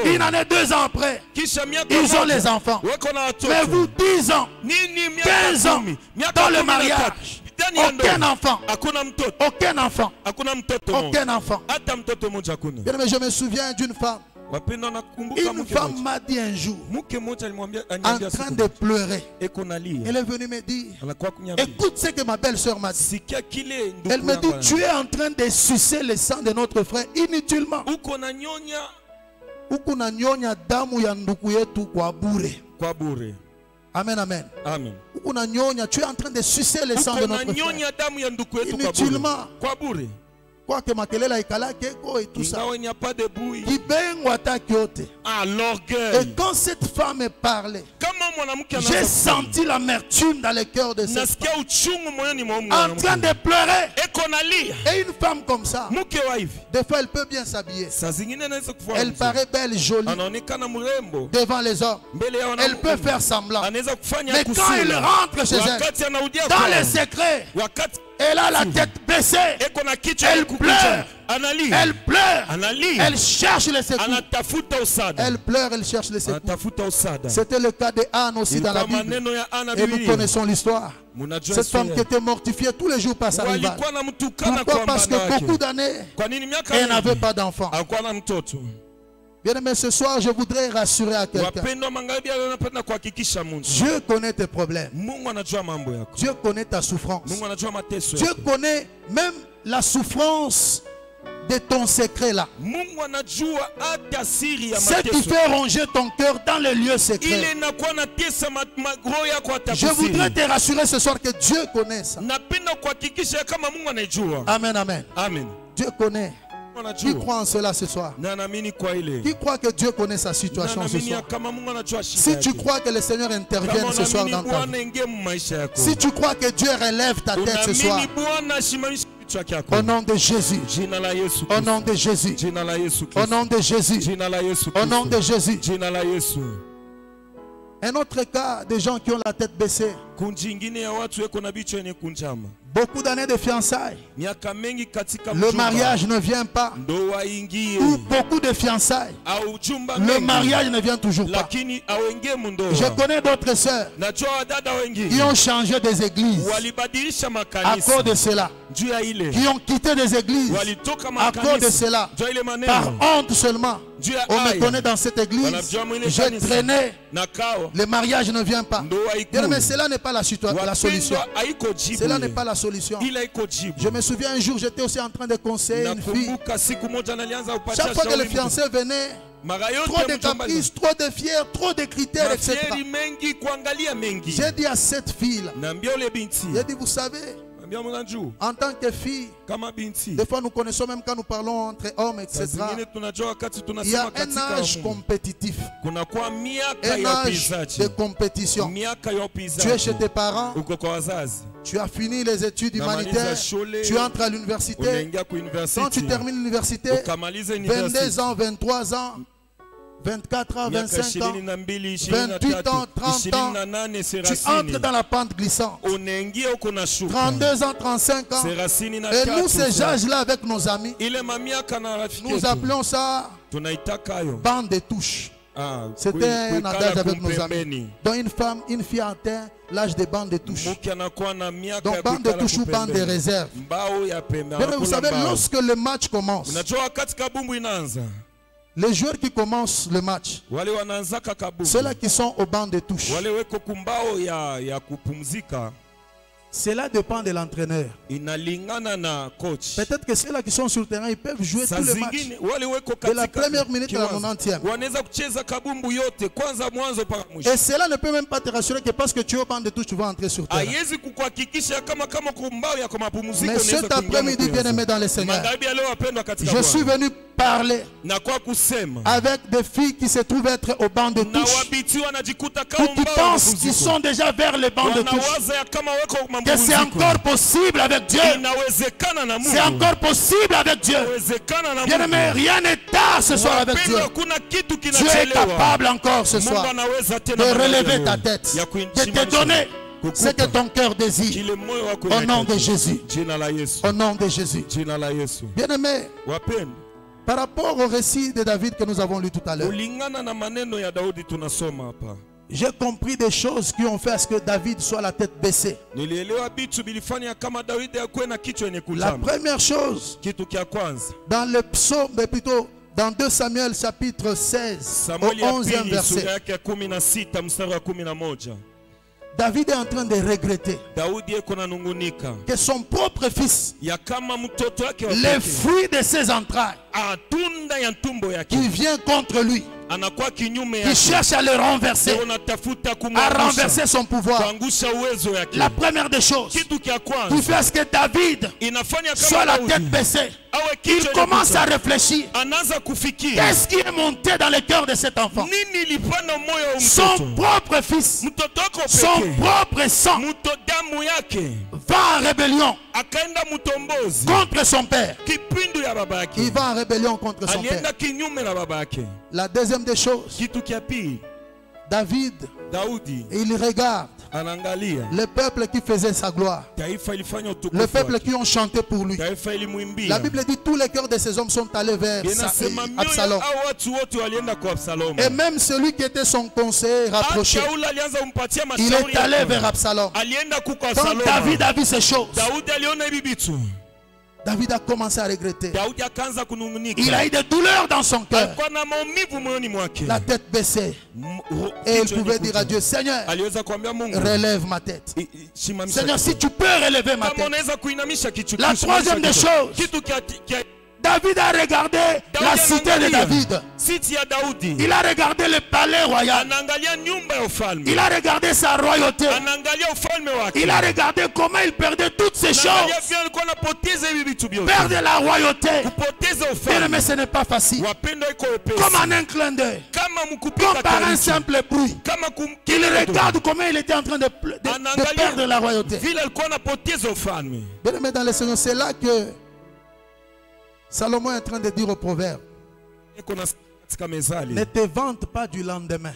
Speaker 1: une année, 2 ans après, ils ont les enfants. Mais vous, 10 ans, 15 ans, dans le mariage, aucun enfant. Aucun enfant. Aucun enfant. Bien, mais je me souviens d'une femme. Une femme m'a dit un jour, en train de pleurer, elle est venue me dire, écoute ce que ma belle-sœur m'a dit. Elle me dit, tu es en train de sucer le sang de notre frère inutilement. Amen, amen.
Speaker 2: Amen.
Speaker 1: Tu es en train de sucer le sang de notre frère inutilement. Quoique makelela ikalake et tout ça.
Speaker 2: Il n'y a pas de bruit.
Speaker 1: Ah,
Speaker 2: l'orgueil.
Speaker 1: Et quand cette femme parlait, j'ai senti l'amertume dans le cœur de cette femme. En train de pleurer. Et une femme comme ça, des fois elle peut bien s'habiller. Elle paraît belle, jolie devant les hommes. Elle peut faire semblant. Mais quand elle rentre chez elle, dans les secrets, elle a la tête baissée. Elle pleure. Elle pleure. Elle cherche les secours. Elle pleure, elle cherche les secours. C'était le cas de Anne aussi dans la Bible. Et nous connaissons l'histoire. Cette femme qui était mortifiée tous les jours par sa rivale. Pourquoi? Parce que beaucoup d'années, elle n'avait pas d'enfant. Bien aimé, ce soir, je voudrais rassurer à quelqu'un. Dieu connaît tes problèmes. Dieu connaît ta souffrance. Dieu connaît même la souffrance de ton secret là. Ce qui fait ronger ton cœur dans le lieu secret. Je voudrais te rassurer ce soir que Dieu connaît ça. Amen, amen.
Speaker 2: Amen.
Speaker 1: Dieu connaît. Qui croit en cela ce soir? Qui croit que Dieu connaît sa situation ce soir? Si tu crois que le Seigneur intervienne ce soir dans ta vie, si tu crois que Dieu relève ta tête ce soir, au nom de Jésus, au nom de Jésus, au nom de Jésus, au nom de Jésus. Un autre cas de gens qui ont la tête baissée. Beaucoup d'années de fiançailles.
Speaker 2: miaka mengi katika
Speaker 1: Le
Speaker 2: mjumba.
Speaker 1: mariage ne vient pas.
Speaker 2: Ndoa ingie
Speaker 1: Ou beaucoup de fiançailles.
Speaker 2: au jumba
Speaker 1: Le
Speaker 2: mengi,
Speaker 1: mariage ne vient toujours pas.
Speaker 2: lakini auingie mundoa.
Speaker 1: Je connais d'autres sœurs
Speaker 2: Najua wadada wengi
Speaker 1: qui ont changé des églises
Speaker 2: walibadilisha
Speaker 1: à
Speaker 2: makanisa
Speaker 1: cause de cela.
Speaker 2: juu ya ile,
Speaker 1: Qui ont quitté des églises
Speaker 2: walitoka
Speaker 1: à cause de
Speaker 2: makanisa
Speaker 1: cela.
Speaker 2: juu ya ile
Speaker 1: Par
Speaker 2: maneno
Speaker 1: honte seulement.
Speaker 2: juu ya
Speaker 1: On me
Speaker 2: aya.
Speaker 1: connaît dans cette église.
Speaker 2: Wanajua mwile
Speaker 1: J'ai
Speaker 2: kanisa.
Speaker 1: traîné.
Speaker 2: na kawa
Speaker 1: Le mariage ne vient pas.
Speaker 2: ndoa
Speaker 1: Bien, mais
Speaker 2: ikuu.
Speaker 1: cela n'est pas la solution.
Speaker 2: Wapendwa, haiko jibu
Speaker 1: Cela
Speaker 2: ile.
Speaker 1: n'est pas la solution.
Speaker 2: Ila haiko jibu.
Speaker 1: Je me souviens un jour, j'étais aussi en train de conseiller une fille.
Speaker 2: Nakumbuka siku moja nalianza kupatia
Speaker 1: Chaque fois que le
Speaker 2: shauri mtu.
Speaker 1: fiancé venait,
Speaker 2: Mara yote
Speaker 1: trop de
Speaker 2: mjomba-
Speaker 1: caprices, trop de fiers, trop de critères, etc.
Speaker 2: mafieri mengi kuangalia mengi.
Speaker 1: J'ai dit à cette fille-là,
Speaker 2: Naambia ule binti,
Speaker 1: j'ai dit, vous savez,
Speaker 2: naambia mwanangu,
Speaker 1: en tant que fille,
Speaker 2: kama binti,
Speaker 1: des fois nous connaissons même quand nous parlons entre hommes,
Speaker 2: saa
Speaker 1: etc.
Speaker 2: zingine tunajua wakati
Speaker 1: Il y
Speaker 2: tunasema
Speaker 1: a un
Speaker 2: katika
Speaker 1: âge
Speaker 2: Mungu.
Speaker 1: compétitif,
Speaker 2: Kunakuwa miaka
Speaker 1: un
Speaker 2: ya
Speaker 1: âge
Speaker 2: upizaji,
Speaker 1: de compétition.
Speaker 2: miaka ya
Speaker 1: Tu es
Speaker 2: upizaji.
Speaker 1: chez tes parents,
Speaker 2: Uko kwa wazazi,
Speaker 1: tu as fini les études humanitaires,
Speaker 2: Namaliza shule,
Speaker 1: tu entres à l'université.
Speaker 2: unaingia ku
Speaker 1: Quand tu
Speaker 2: university,
Speaker 1: termines l'université,
Speaker 2: ukamaliza
Speaker 1: 22
Speaker 2: university,
Speaker 1: ans, 23 ans, 24 ans,
Speaker 2: miaka
Speaker 1: 25 ans,
Speaker 2: 22,
Speaker 1: 28 ans, 30 ans,
Speaker 2: 28,
Speaker 1: tu entres dans la pente glissante.
Speaker 2: unaingia uko na shuka
Speaker 1: 32 ans, 35 ans.
Speaker 2: serasini na
Speaker 1: Et nous,
Speaker 2: tatu,
Speaker 1: ces âges-là, avec nos amis,
Speaker 2: ile mamiaka na rafiki
Speaker 1: nous
Speaker 2: yetu,
Speaker 1: appelons ça
Speaker 2: tunaitaka hayo.
Speaker 1: bande de touche.
Speaker 2: Ah,
Speaker 1: C'était un
Speaker 2: kuikala
Speaker 1: adage avec nos amis.
Speaker 2: kumpembeni.
Speaker 1: Donc une fille atteint l'âge de bande de touche.
Speaker 2: Muki anakuwa na miaka
Speaker 1: Donc
Speaker 2: ya
Speaker 1: bande de
Speaker 2: kuikala
Speaker 1: touche ou bande de
Speaker 2: kupembeni.
Speaker 1: réserve.
Speaker 2: Mbao ya pembe,
Speaker 1: Bien, vous
Speaker 2: anakula
Speaker 1: savez,
Speaker 2: mbao.
Speaker 1: lorsque le match commence,
Speaker 2: Unajua wakati kabumbu inaanza,
Speaker 1: les joueurs qui commencent le match,
Speaker 2: wale wanaanzaka kabumbu,
Speaker 1: ceux-là qui sont au banc de touche,
Speaker 2: wale weko kumbao ya kupumzika,
Speaker 1: cela dépend de l'entraîneur.
Speaker 2: inalingana na coach.
Speaker 1: Peut-être que ceux-là qui sont sur le terrain, ils peuvent jouer
Speaker 2: Saa
Speaker 1: tous les matchs.
Speaker 2: zingine wale weko
Speaker 1: De la
Speaker 2: katika
Speaker 1: première minute à la
Speaker 2: kiwanja,
Speaker 1: 90e.
Speaker 2: wanaweza kucheza kabumbu yote kwanza mwanzo mpaka mwisho.
Speaker 1: Et cela ne peut même pas te rassurer que parce que tu es au banc de touche, tu vas entrer sur terrain.
Speaker 2: Haiwezi kukuhakikisha kama kumbao ya kwa mapumziko
Speaker 1: Mais
Speaker 2: unaweza
Speaker 1: cet
Speaker 2: kuingia
Speaker 1: après-midi,
Speaker 2: mpira.
Speaker 1: bien-aimé dans le Seigneur,
Speaker 2: Magharibi ya leo wapendwa katika
Speaker 1: je suis
Speaker 2: Bwana.
Speaker 1: venu parler
Speaker 2: Na kwa kusema
Speaker 1: avec des filles qui se trouvent être au banc de
Speaker 2: na
Speaker 1: touche,
Speaker 2: wabiti wanajikuta
Speaker 1: ou
Speaker 2: kama
Speaker 1: qui
Speaker 2: mbao
Speaker 1: pensent
Speaker 2: ya
Speaker 1: qu'ils
Speaker 2: mapumziko.
Speaker 1: sont déjà vers le banc de touche,
Speaker 2: Wanawaza ya kama weko
Speaker 1: que c'est
Speaker 2: mapumziko.
Speaker 1: encore possible avec Dieu.
Speaker 2: Inawezekana na Mungu.
Speaker 1: C'est encore possible avec Dieu.
Speaker 2: Inawezekana na
Speaker 1: Bien-aimé,
Speaker 2: Mungu.
Speaker 1: rien n'est tard ce soir avec Dieu.
Speaker 2: Wapendwa, kuna kitu
Speaker 1: Tu es
Speaker 2: kinachelewa.
Speaker 1: capable encore ce
Speaker 2: Mungu
Speaker 1: soir
Speaker 2: anaweza
Speaker 1: de
Speaker 2: tena
Speaker 1: relever ta tête,
Speaker 2: ya
Speaker 1: de te
Speaker 2: kuisimamisha.
Speaker 1: donner ce que
Speaker 2: Kukupa
Speaker 1: ton cœur désire.
Speaker 2: kile moyo wako
Speaker 1: Au nom de
Speaker 2: unahitaji.
Speaker 1: Jésus.
Speaker 2: Jina la Yesu.
Speaker 1: Au nom de Jésus.
Speaker 2: Jina la Yesu.
Speaker 1: Bien-aimé,
Speaker 2: Wapendwa,
Speaker 1: par rapport au récit de David que nous avons lu tout à l'heure,
Speaker 2: kulingana na maneno ya Daudi tunasoma hapa,
Speaker 1: j'ai compris des choses qui ont fait à ce que David soit la tête baissée.
Speaker 2: nilielewa vitu vilifanya kama Daudi akuwe na kichwa yenye
Speaker 1: La
Speaker 2: kujama.
Speaker 1: première chose,
Speaker 2: Kitu kia kwanza,
Speaker 1: dans le psaume, mais plutôt dans 2 Samuel chapitre 16, au
Speaker 2: Samueli ya
Speaker 1: 11e
Speaker 2: pili sura
Speaker 1: verset,
Speaker 2: yake ya 16 mstari wa 11,
Speaker 1: David est en train de regretter
Speaker 2: Daudi eko nanungunika
Speaker 1: que son propre fils,
Speaker 2: ya kama mtoto wake wa
Speaker 1: les
Speaker 2: pekee,
Speaker 1: fruits de ses entrailles,
Speaker 2: atunda ya ntumbo yake
Speaker 1: qui vient contre lui,
Speaker 2: anakuwa kinyume
Speaker 1: qui
Speaker 2: yake,
Speaker 1: cherche à le renverser,
Speaker 2: unatafuta
Speaker 1: à
Speaker 2: kumwangusha,
Speaker 1: renverser son pouvoir.
Speaker 2: kuangusha uwezo yake.
Speaker 1: La première des choses
Speaker 2: Kitu kia
Speaker 1: qui
Speaker 2: kwanza
Speaker 1: fait à ce que David
Speaker 2: inafanya
Speaker 1: soit
Speaker 2: kama
Speaker 1: la
Speaker 2: Daudi
Speaker 1: tête baissée,
Speaker 2: awe
Speaker 1: il
Speaker 2: kichwa
Speaker 1: commence à
Speaker 2: yenye
Speaker 1: réfléchir.
Speaker 2: kucha. Anaanza kufikiri
Speaker 1: Qu'est-ce qui est monté dans le cœur de cet enfant?
Speaker 2: nini ilipanda moyo wa
Speaker 1: Son
Speaker 2: mtoto,
Speaker 1: propre fils,
Speaker 2: mtoto wako
Speaker 1: son
Speaker 2: pekee,
Speaker 1: propre sang
Speaker 2: mto damu yake
Speaker 1: va en rébellion
Speaker 2: akaenda mtombozi
Speaker 1: contre son père.
Speaker 2: kipindu ya baba yake,
Speaker 1: Il va en rébellion contre son père.
Speaker 2: alienda kinyume na baba yake.
Speaker 1: La deuxième des choses,
Speaker 2: Kitu kia pili,
Speaker 1: David,
Speaker 2: Daudi
Speaker 1: il regarde
Speaker 2: anaangalia
Speaker 1: le peuple qui faisait sa gloire,
Speaker 2: taifa ilifanya
Speaker 1: le
Speaker 2: utukufu
Speaker 1: peuple
Speaker 2: wake,
Speaker 1: qui ont chanté pour lui.
Speaker 2: taifa ilimwimbia.
Speaker 1: La Bible dit tous les cœurs de ces hommes sont allés vers
Speaker 2: Inasema mioyo
Speaker 1: Absalom.
Speaker 2: hao watu wote walienda kwa Absalomu.
Speaker 1: Et même celui qui était son conseiller rapproché,
Speaker 2: Hata ule alianza kumpatia
Speaker 1: il
Speaker 2: mashauri
Speaker 1: est allé
Speaker 2: yake.
Speaker 1: vers Absalom.
Speaker 2: Alienda kuko
Speaker 1: Quand
Speaker 2: Absalomu.
Speaker 1: David a vu ces choses,
Speaker 2: Daudi aliona hivi vitu.
Speaker 1: David a commencé à regretter.
Speaker 2: Daudi akaanza kunungunika.
Speaker 1: Il a eu des douleurs dans son cœur,
Speaker 2: Alikuwa na maumivu moyoni mwake.
Speaker 1: la tête baissée. Et il pouvait dire à Dieu, Seigneur,
Speaker 2: aliweza kuambia Mungu,
Speaker 1: relève ma tête.
Speaker 2: simamisha
Speaker 1: Seigneur,
Speaker 2: kichwa.
Speaker 1: si tu peux relever ma
Speaker 2: Kama
Speaker 1: tête.
Speaker 2: unaweza kuinamisha kichwa.
Speaker 1: La troisième des choses,
Speaker 2: Kitu kia
Speaker 1: David a regardé la cité de David.
Speaker 2: Siti ya Daudi.
Speaker 1: Il a regardé le palais royal.
Speaker 2: Anaangalia nyumba ya ufalme.
Speaker 1: Il a regardé sa royauté.
Speaker 2: Anaangalia ufalme wake.
Speaker 1: Il a regardé comment il perdait toutes ces
Speaker 2: Anaangalia
Speaker 1: choses.
Speaker 2: vile alikuwa anapoteza hivi vitu vyote.
Speaker 1: Perdre la royauté.
Speaker 2: Kupoteza
Speaker 1: Bien
Speaker 2: ufalme.
Speaker 1: aimé, ce n'est pas facile.
Speaker 2: Wapendwa iko wepesi.
Speaker 1: Comme en un clin d'œil.
Speaker 2: Kama
Speaker 1: Comme
Speaker 2: mkupika
Speaker 1: par un
Speaker 2: karibu.
Speaker 1: simple bruit.
Speaker 2: Kama
Speaker 1: Il regarde comment il était en train de perdre la royauté.
Speaker 2: vile alikuwa anapoteza ufalme.
Speaker 1: Bien aimé dans le Seigneur, c'est là que Salomon est en train de dire au proverbe.
Speaker 2: katika mezali.
Speaker 1: Ne te vante pas du lendemain.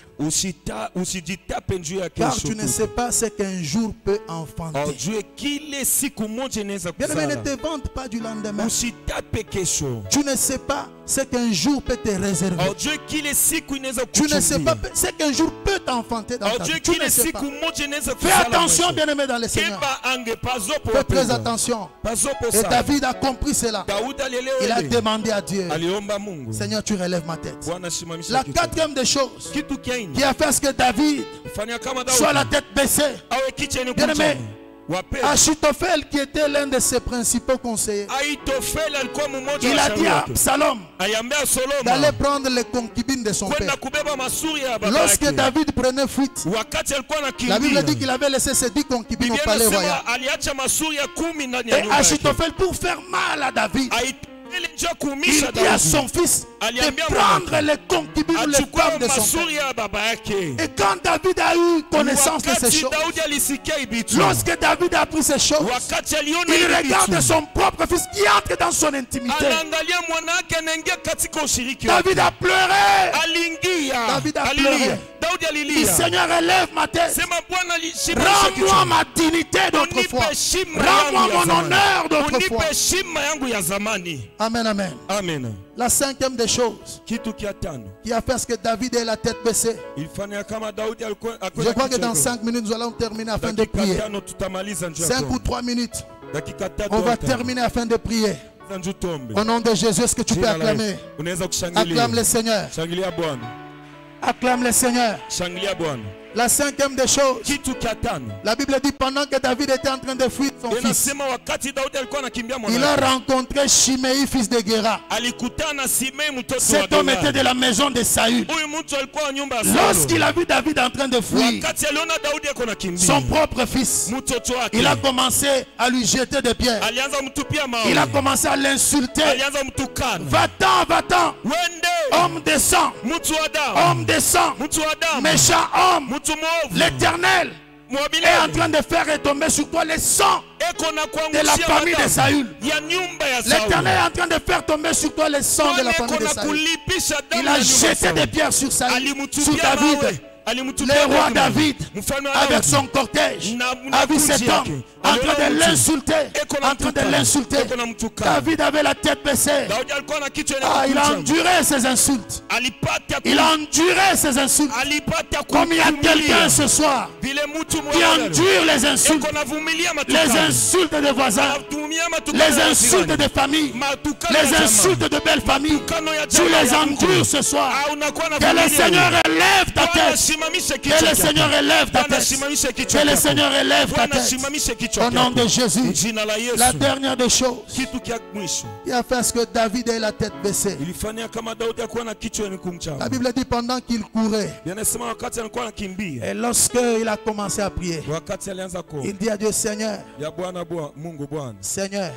Speaker 2: Usijitape juu ya
Speaker 1: Car
Speaker 2: kesho.
Speaker 1: tu ne sais pas ce qu'un jour peut enfanter.
Speaker 2: Ujue kile siku moja inaweza
Speaker 1: Bien-aimé, ne
Speaker 2: kuzala.
Speaker 1: te vante pas du lendemain.
Speaker 2: Usitape kesho.
Speaker 1: Tu ne sais pas ce qu'un jour peut te réserver.
Speaker 2: Ujue kile siku inaweza
Speaker 1: Tu ne sais
Speaker 2: kuchumbia.
Speaker 1: pas ce qu'un jour peut t'enfanter dans ta vie.
Speaker 2: Ujue
Speaker 1: Tu ne
Speaker 2: kile
Speaker 1: sais pas.
Speaker 2: siku moja inaweza
Speaker 1: Fais
Speaker 2: kuzala
Speaker 1: attention,
Speaker 2: maisha.
Speaker 1: bien-aimé dans le Seigneur.
Speaker 2: Keba ange pazopo
Speaker 1: Fais très
Speaker 2: wapendwa.
Speaker 1: attention.
Speaker 2: Pazopo
Speaker 1: Et
Speaker 2: sana.
Speaker 1: David a compris cela.
Speaker 2: Daudi alielewa
Speaker 1: Il a
Speaker 2: ile.
Speaker 1: demandé à Dieu,
Speaker 2: Aliomba Mungu.
Speaker 1: Seigneur, tu relèves ma tête.
Speaker 2: Bwana simamisha
Speaker 1: La
Speaker 2: kichwa.
Speaker 1: quatrième des choses
Speaker 2: Kitu kia nne.
Speaker 1: qui a fait ce que David
Speaker 2: Fanya kama
Speaker 1: soit la
Speaker 2: Daudi.
Speaker 1: tête baissée.
Speaker 2: Awe kichwa ni
Speaker 1: Bien-aimé,
Speaker 2: kuchini. Wape.
Speaker 1: Achitophel, qui était l'un de ses principaux conseillers,
Speaker 2: Aitofeli alikuwa mmoja
Speaker 1: il
Speaker 2: wa
Speaker 1: a dit
Speaker 2: shauri
Speaker 1: à
Speaker 2: wake.
Speaker 1: Absalom
Speaker 2: Aliambia
Speaker 1: d'aller
Speaker 2: Solomon
Speaker 1: prendre les concubines de son
Speaker 2: kwenda
Speaker 1: père.
Speaker 2: kubeba masuri ya baba
Speaker 1: Lorsque
Speaker 2: yake.
Speaker 1: David prenait fuite,
Speaker 2: Wakati alikuwa
Speaker 1: la Bible
Speaker 2: anakimbia.
Speaker 1: dit qu'il avait laissé ses 10 concubines au
Speaker 2: Biblia
Speaker 1: palais royal.
Speaker 2: inasema aliacha masuri ya 10 ndani ya
Speaker 1: Et
Speaker 2: nyumba yake.
Speaker 1: Achitophel, pour faire mal à David,
Speaker 2: Aitofeli njoo
Speaker 1: il
Speaker 2: kuumisha
Speaker 1: dit à
Speaker 2: Daudi.
Speaker 1: son fils
Speaker 2: Aliambia
Speaker 1: de prendre les concubines ou les
Speaker 2: achukue
Speaker 1: femmes de son
Speaker 2: masuri
Speaker 1: père.
Speaker 2: ya baba yake.
Speaker 1: Et quand David a eu connaissance de ces
Speaker 2: Wakati
Speaker 1: choses,
Speaker 2: Daudi alisikia ibitu.
Speaker 1: lorsque David a appris ces choses,
Speaker 2: Wakati aliona
Speaker 1: il
Speaker 2: hivi
Speaker 1: regarde
Speaker 2: vitu.
Speaker 1: son propre fils qui entre dans son intimité.
Speaker 2: Anaangalia mwanake anaingia katika ushiriki.
Speaker 1: David a pleuré.
Speaker 2: Aliingia.
Speaker 1: David a
Speaker 2: Alilia.
Speaker 1: pleuré.
Speaker 2: Daudi
Speaker 1: Il dit,
Speaker 2: alilia.
Speaker 1: Seigneur, relève ma tête.
Speaker 2: Sema Bwana alishimamisha
Speaker 1: Rends-moi
Speaker 2: kichwa.
Speaker 1: ma dignité d'autrefois.
Speaker 2: Unipe heshima
Speaker 1: Rends-moi
Speaker 2: yangu ya
Speaker 1: mon
Speaker 2: zamani.
Speaker 1: honneur d'autrefois.
Speaker 2: Unipe heshima yangu ya zamani.
Speaker 1: Amen, amen.
Speaker 2: Amen.
Speaker 1: La cinquième des choses
Speaker 2: Kitu kia tano.
Speaker 1: qui a fait ce que David ait la tête baissée.
Speaker 2: Ilifanya kama Daudi alikuwa
Speaker 1: Je crois que dans 5 minutes, nous allons terminer afin de
Speaker 2: dakika
Speaker 1: prier.
Speaker 2: tano tutamaliza njoo.
Speaker 1: 5 ou 3 minutes,
Speaker 2: Dakika tatu.
Speaker 1: on va terminer afin de prier.
Speaker 2: Njoo tuombe.
Speaker 1: Au nom de Jésus, est-ce que tu peux
Speaker 2: Jina la
Speaker 1: acclamer?
Speaker 2: Yesu. Unaweza kushangilia.
Speaker 1: Acclame le Seigneur.
Speaker 2: Shangilia Bwana.
Speaker 1: Acclame le Seigneur.
Speaker 2: Shangilia Bwana.
Speaker 1: La cinquième des choses,
Speaker 2: Kitu kia tano.
Speaker 1: la Bible dit pendant que David était en train de fuir son fils,
Speaker 2: Inasema wakati Daudi alikuwa anakimbia
Speaker 1: il a
Speaker 2: mwanake.
Speaker 1: rencontré Shimei, fils de Gera.
Speaker 2: Alikutana na Simei mtoto wa
Speaker 1: Cet homme était
Speaker 2: Gera.
Speaker 1: de la maison de Saül.
Speaker 2: Huyu mtu alikuwa wa nyumba ya
Speaker 1: Lorsqu'il
Speaker 2: Saulo.
Speaker 1: a vu David en train de fuir
Speaker 2: Wakati aliona Daudi ako nakimbia.
Speaker 1: son propre fils,
Speaker 2: Mtoto wake.
Speaker 1: il a commencé à lui jeter des pierres.
Speaker 2: Alianza mtupia mawe.
Speaker 1: Il a commencé à l'insulter.
Speaker 2: Alianza mtukana.
Speaker 1: Va-t'en, va-t'en.
Speaker 2: Wende.
Speaker 1: Homme de sang.
Speaker 2: Mtu wa damu.
Speaker 1: Homme de sang.
Speaker 2: Mtu wa damu.
Speaker 1: Méchant homme.
Speaker 2: Mtu mwovu.
Speaker 1: L'Éternel est en
Speaker 2: Mwabileli.
Speaker 1: train de faire retomber sur toi les sangs
Speaker 2: Eko na
Speaker 1: de la
Speaker 2: kuangushia
Speaker 1: famille de
Speaker 2: madamu.
Speaker 1: Saül.
Speaker 2: Ya nyumba ya Sauli.
Speaker 1: L'Éternel est en train de faire tomber sur toi les sangs de la famille
Speaker 2: Eko
Speaker 1: de
Speaker 2: na
Speaker 1: Saül.
Speaker 2: kulipisha damu
Speaker 1: Il
Speaker 2: ya
Speaker 1: a
Speaker 2: nyumba ya
Speaker 1: jeté
Speaker 2: Sauli.
Speaker 1: des pierres sur Saül, sur
Speaker 2: Alimutupia
Speaker 1: David.
Speaker 2: mawe. Alimutupia
Speaker 1: Le roi
Speaker 2: Daudi.
Speaker 1: David,
Speaker 2: Mfalme wa
Speaker 1: avec
Speaker 2: Daudi.
Speaker 1: son cortège,
Speaker 2: Na
Speaker 1: a vu cet
Speaker 2: kundi yake.
Speaker 1: homme en train de
Speaker 2: Aliona mtu.
Speaker 1: l'insulter.
Speaker 2: Eko na
Speaker 1: En train de
Speaker 2: mtukana.
Speaker 1: l'insulter.
Speaker 2: Eko na mtukana.
Speaker 1: David avait la tête baissée.
Speaker 2: Daudi alikuwa na kichwa
Speaker 1: Ah, il a
Speaker 2: inakuja.
Speaker 1: enduré ces insultes.
Speaker 2: Alipata
Speaker 1: Il a enduré ces insultes.
Speaker 2: alipata
Speaker 1: Comme il y a
Speaker 2: kuvumilia.
Speaker 1: quelqu'un ce soir
Speaker 2: Vile mtu
Speaker 1: qui
Speaker 2: mmoja
Speaker 1: endure les insultes,
Speaker 2: eko navumilia
Speaker 1: les
Speaker 2: matukano.
Speaker 1: insultes des voisins,
Speaker 2: Anatumia matukano
Speaker 1: les
Speaker 2: ya
Speaker 1: insultes
Speaker 2: jirani.
Speaker 1: des familles,
Speaker 2: Matukano ya
Speaker 1: les
Speaker 2: jamaa.
Speaker 1: insultes de belles familles.
Speaker 2: Matukano ya
Speaker 1: Tu
Speaker 2: jamaa
Speaker 1: les
Speaker 2: ya mkwe.
Speaker 1: endures ce soir.
Speaker 2: Ah, unakuwa na
Speaker 1: Que le
Speaker 2: vumilia.
Speaker 1: Seigneur élève ta
Speaker 2: Bwana
Speaker 1: tête.
Speaker 2: simamishe
Speaker 1: Que
Speaker 2: kichwa
Speaker 1: le
Speaker 2: chako.
Speaker 1: Seigneur élève ta
Speaker 2: Bwana
Speaker 1: tête.
Speaker 2: simamishe kichwa
Speaker 1: Que le
Speaker 2: chako.
Speaker 1: Seigneur élève ta
Speaker 2: Bwana
Speaker 1: tête.
Speaker 2: simamishe kichwa
Speaker 1: Au nom
Speaker 2: chako.
Speaker 1: de Jésus.
Speaker 2: Jina la Yesu.
Speaker 1: La dernière des choses
Speaker 2: Kitu kia mwisho.
Speaker 1: qui a fait ce que David ait la tête baissée.
Speaker 2: Ilifanya kama Daudi akuwa na kichwa ni
Speaker 1: La
Speaker 2: kumchama.
Speaker 1: Bible dit pendant qu'il courait
Speaker 2: Yanasema wakati alikuwa anakimbia.
Speaker 1: et lorsqu'il a commencé à prier,
Speaker 2: Wakati alianza kuomba.
Speaker 1: il dit à Dieu, Seigneur,
Speaker 2: Ya Bwana Mungu Bwana.
Speaker 1: Seigneur,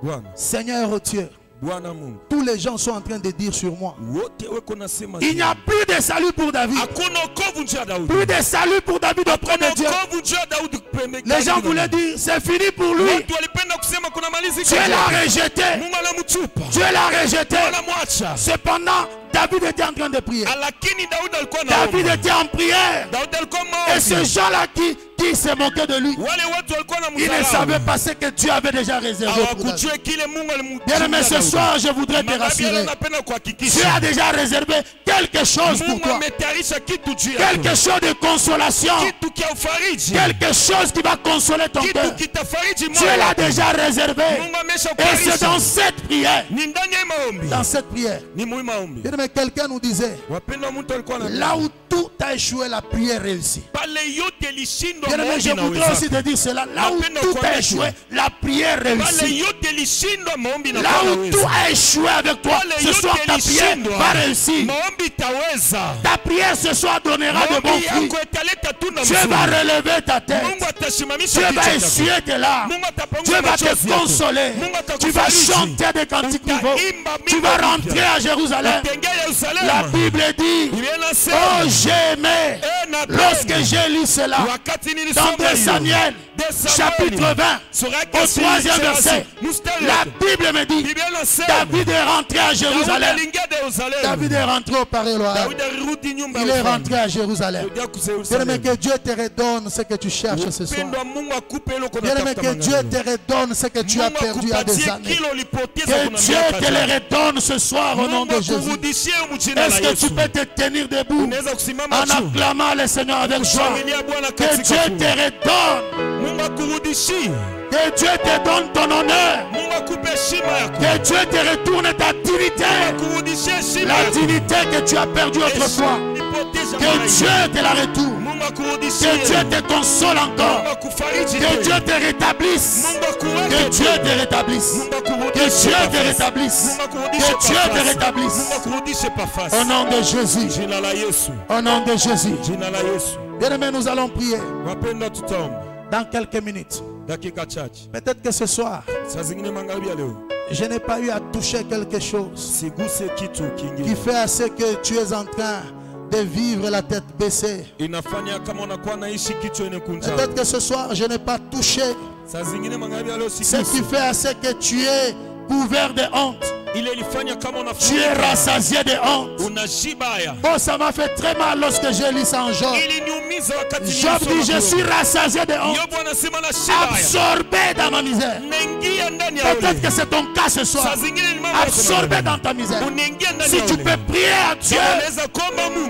Speaker 2: Bwana.
Speaker 1: Seigneur, oh Dieu,
Speaker 2: Bwana Mungu.
Speaker 1: tous les gens sont en train de dire sur moi,
Speaker 2: Wote weko nasema.
Speaker 1: il n'y a plus de salut pour David.
Speaker 2: Hakuna wokovu njia ya Daudi.
Speaker 1: Plus de salut pour David auprès de Dieu.
Speaker 2: Wokovu njia ya Daudi pembe.
Speaker 1: Les gens voulaient dire, c'est fini pour lui.
Speaker 2: Watu walipenda kusema kuna malizi.
Speaker 1: Dieu l'a rejeté.
Speaker 2: Mungu anamtupa.
Speaker 1: Dieu l'a rejeté.
Speaker 2: Anamwacha.
Speaker 1: Cependant, David était en train de prier.
Speaker 2: Lakini Daudi alikuwa
Speaker 1: David
Speaker 2: anaomba.
Speaker 1: était en prière.
Speaker 2: Daudi alikuwa
Speaker 1: Et ces
Speaker 2: maombi.
Speaker 1: gens-là qui se moquaient de lui,
Speaker 2: Wale watu walikuwa
Speaker 1: ils ne
Speaker 2: wanamdharau.
Speaker 1: savaient pas ce que Dieu avait déjà réservé pour David.
Speaker 2: Hawakujua kile Mungu alimtumia
Speaker 1: Bien aimé, ce
Speaker 2: Daudi.
Speaker 1: soir, je voudrais te
Speaker 2: Magharibi
Speaker 1: rassurer.
Speaker 2: anapenda
Speaker 1: Dieu
Speaker 2: kuhakikisha.
Speaker 1: a déjà réservé quelque chose pour
Speaker 2: Mungu
Speaker 1: toi.
Speaker 2: ametayarisha kitu juu yako.
Speaker 1: Quelque chose de consolation.
Speaker 2: Kitu kia ufariji.
Speaker 1: Quelque chose qui va consoler ton
Speaker 2: Kitu
Speaker 1: cœur.
Speaker 2: kitafariji
Speaker 1: Dieu
Speaker 2: moyo.
Speaker 1: l'a déjà réservé.
Speaker 2: Mungu amesha
Speaker 1: Et c'est
Speaker 2: kufarisha.
Speaker 1: dans cette prière,
Speaker 2: Ni ndani ya maombi.
Speaker 1: dans cette prière,
Speaker 2: Ni muhimu maombi.
Speaker 1: bien aimé, quelqu'un nous disait,
Speaker 2: Wapendwa, mtu alikuwa na
Speaker 1: là où tout a échoué, la prière réussit.
Speaker 2: pale yote lishindwa
Speaker 1: Bien aimé, je
Speaker 2: maombi
Speaker 1: voudrais aussi
Speaker 2: naweza.
Speaker 1: te dire cela. Là où tout a échoué, la prière
Speaker 2: Pale
Speaker 1: réussit.
Speaker 2: yote lishindwa maombi
Speaker 1: Là
Speaker 2: na
Speaker 1: où tout a échoué avec toi,
Speaker 2: Pale
Speaker 1: ce soir
Speaker 2: yote
Speaker 1: ta prière
Speaker 2: lishindwa
Speaker 1: va réussir.
Speaker 2: maombi itaweza.
Speaker 1: Ta prière ce soir donnera de bons
Speaker 2: Maombi
Speaker 1: fruits.
Speaker 2: yako italeta tunda
Speaker 1: Dieu
Speaker 2: mzuri.
Speaker 1: va relever ta tête.
Speaker 2: Mungu atasimamisha
Speaker 1: Dieu
Speaker 2: kichwa
Speaker 1: va
Speaker 2: chako.
Speaker 1: essuyer tes larmes.
Speaker 2: Mungu atapanguza
Speaker 1: Dieu va
Speaker 2: machozi
Speaker 1: te
Speaker 2: yako.
Speaker 1: consoler.
Speaker 2: Mungu
Speaker 1: Tu vas
Speaker 2: atakufariji.
Speaker 1: chanter des cantiques nouveaux.
Speaker 2: Utaimba
Speaker 1: Tu
Speaker 2: mimbo
Speaker 1: vas
Speaker 2: mpya.
Speaker 1: rentrer à Jérusalem.
Speaker 2: Utengea Yerusalemu.
Speaker 1: La Bible dit,
Speaker 2: Biblia
Speaker 1: oh
Speaker 2: inasema
Speaker 1: j'ai aimé lorsque j'ai lu cela dans 2 Samuel chapitre 20 au 3e verset. La Bible me dit, David est rentré à Jérusalem. David est rentré au palais royal. Il est rentré à Jérusalem. Bien-aimé, que Dieu te redonne ce que tu cherches ce soir. Bien-aimé, que Dieu te redonne ce que tu as perdu il y a des années. Que Dieu te le redonne ce soir au nom de Jésus. Est-ce que tu peux te tenir debout en acclamant le Seigneur avec joie? Que Dieu te redonne. Que Dieu te donne ton honneur. Que Dieu te retourne ta dignité. La dignité que tu as perdue autrefois. Que Dieu te la retourne. Que Dieu te console encore. Que Dieu te rétablisse. Que Dieu te rétablisse. Que Dieu te rétablisse. Que Dieu te rétablisse. Au nom de Jésus. Au nom de Jésus. Bien-aimés, nous allons prier dans quelques minutes. Peut-être que ce soir, je n'ai pas eu à toucher quelque chose qui fait à ce que tu es en train de vivre la tête baissée. Peut-être que ce soir, je n'ai pas touché ce qui fait à ce que tu es couvert de honte. Tu es rassasié de honte. Oh, ça m'a fait très mal lorsque j'ai lu ça en Job. Job dit, je suis rassasié de honte, absorbé dans ma misère. Peut-être que c'est ton cas ce soir. Absorbé dans ta misère. Si tu peux prier à Dieu,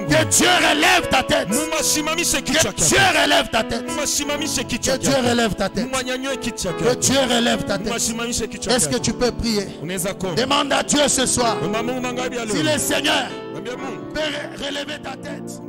Speaker 1: que Dieu relève ta tête. Que Dieu relève ta tête. Que Dieu relève ta tête. Que Dieu relève ta tête. Est-ce que tu peux prier? Demande à Dieu ce soir si le Seigneur peut relever ta tête.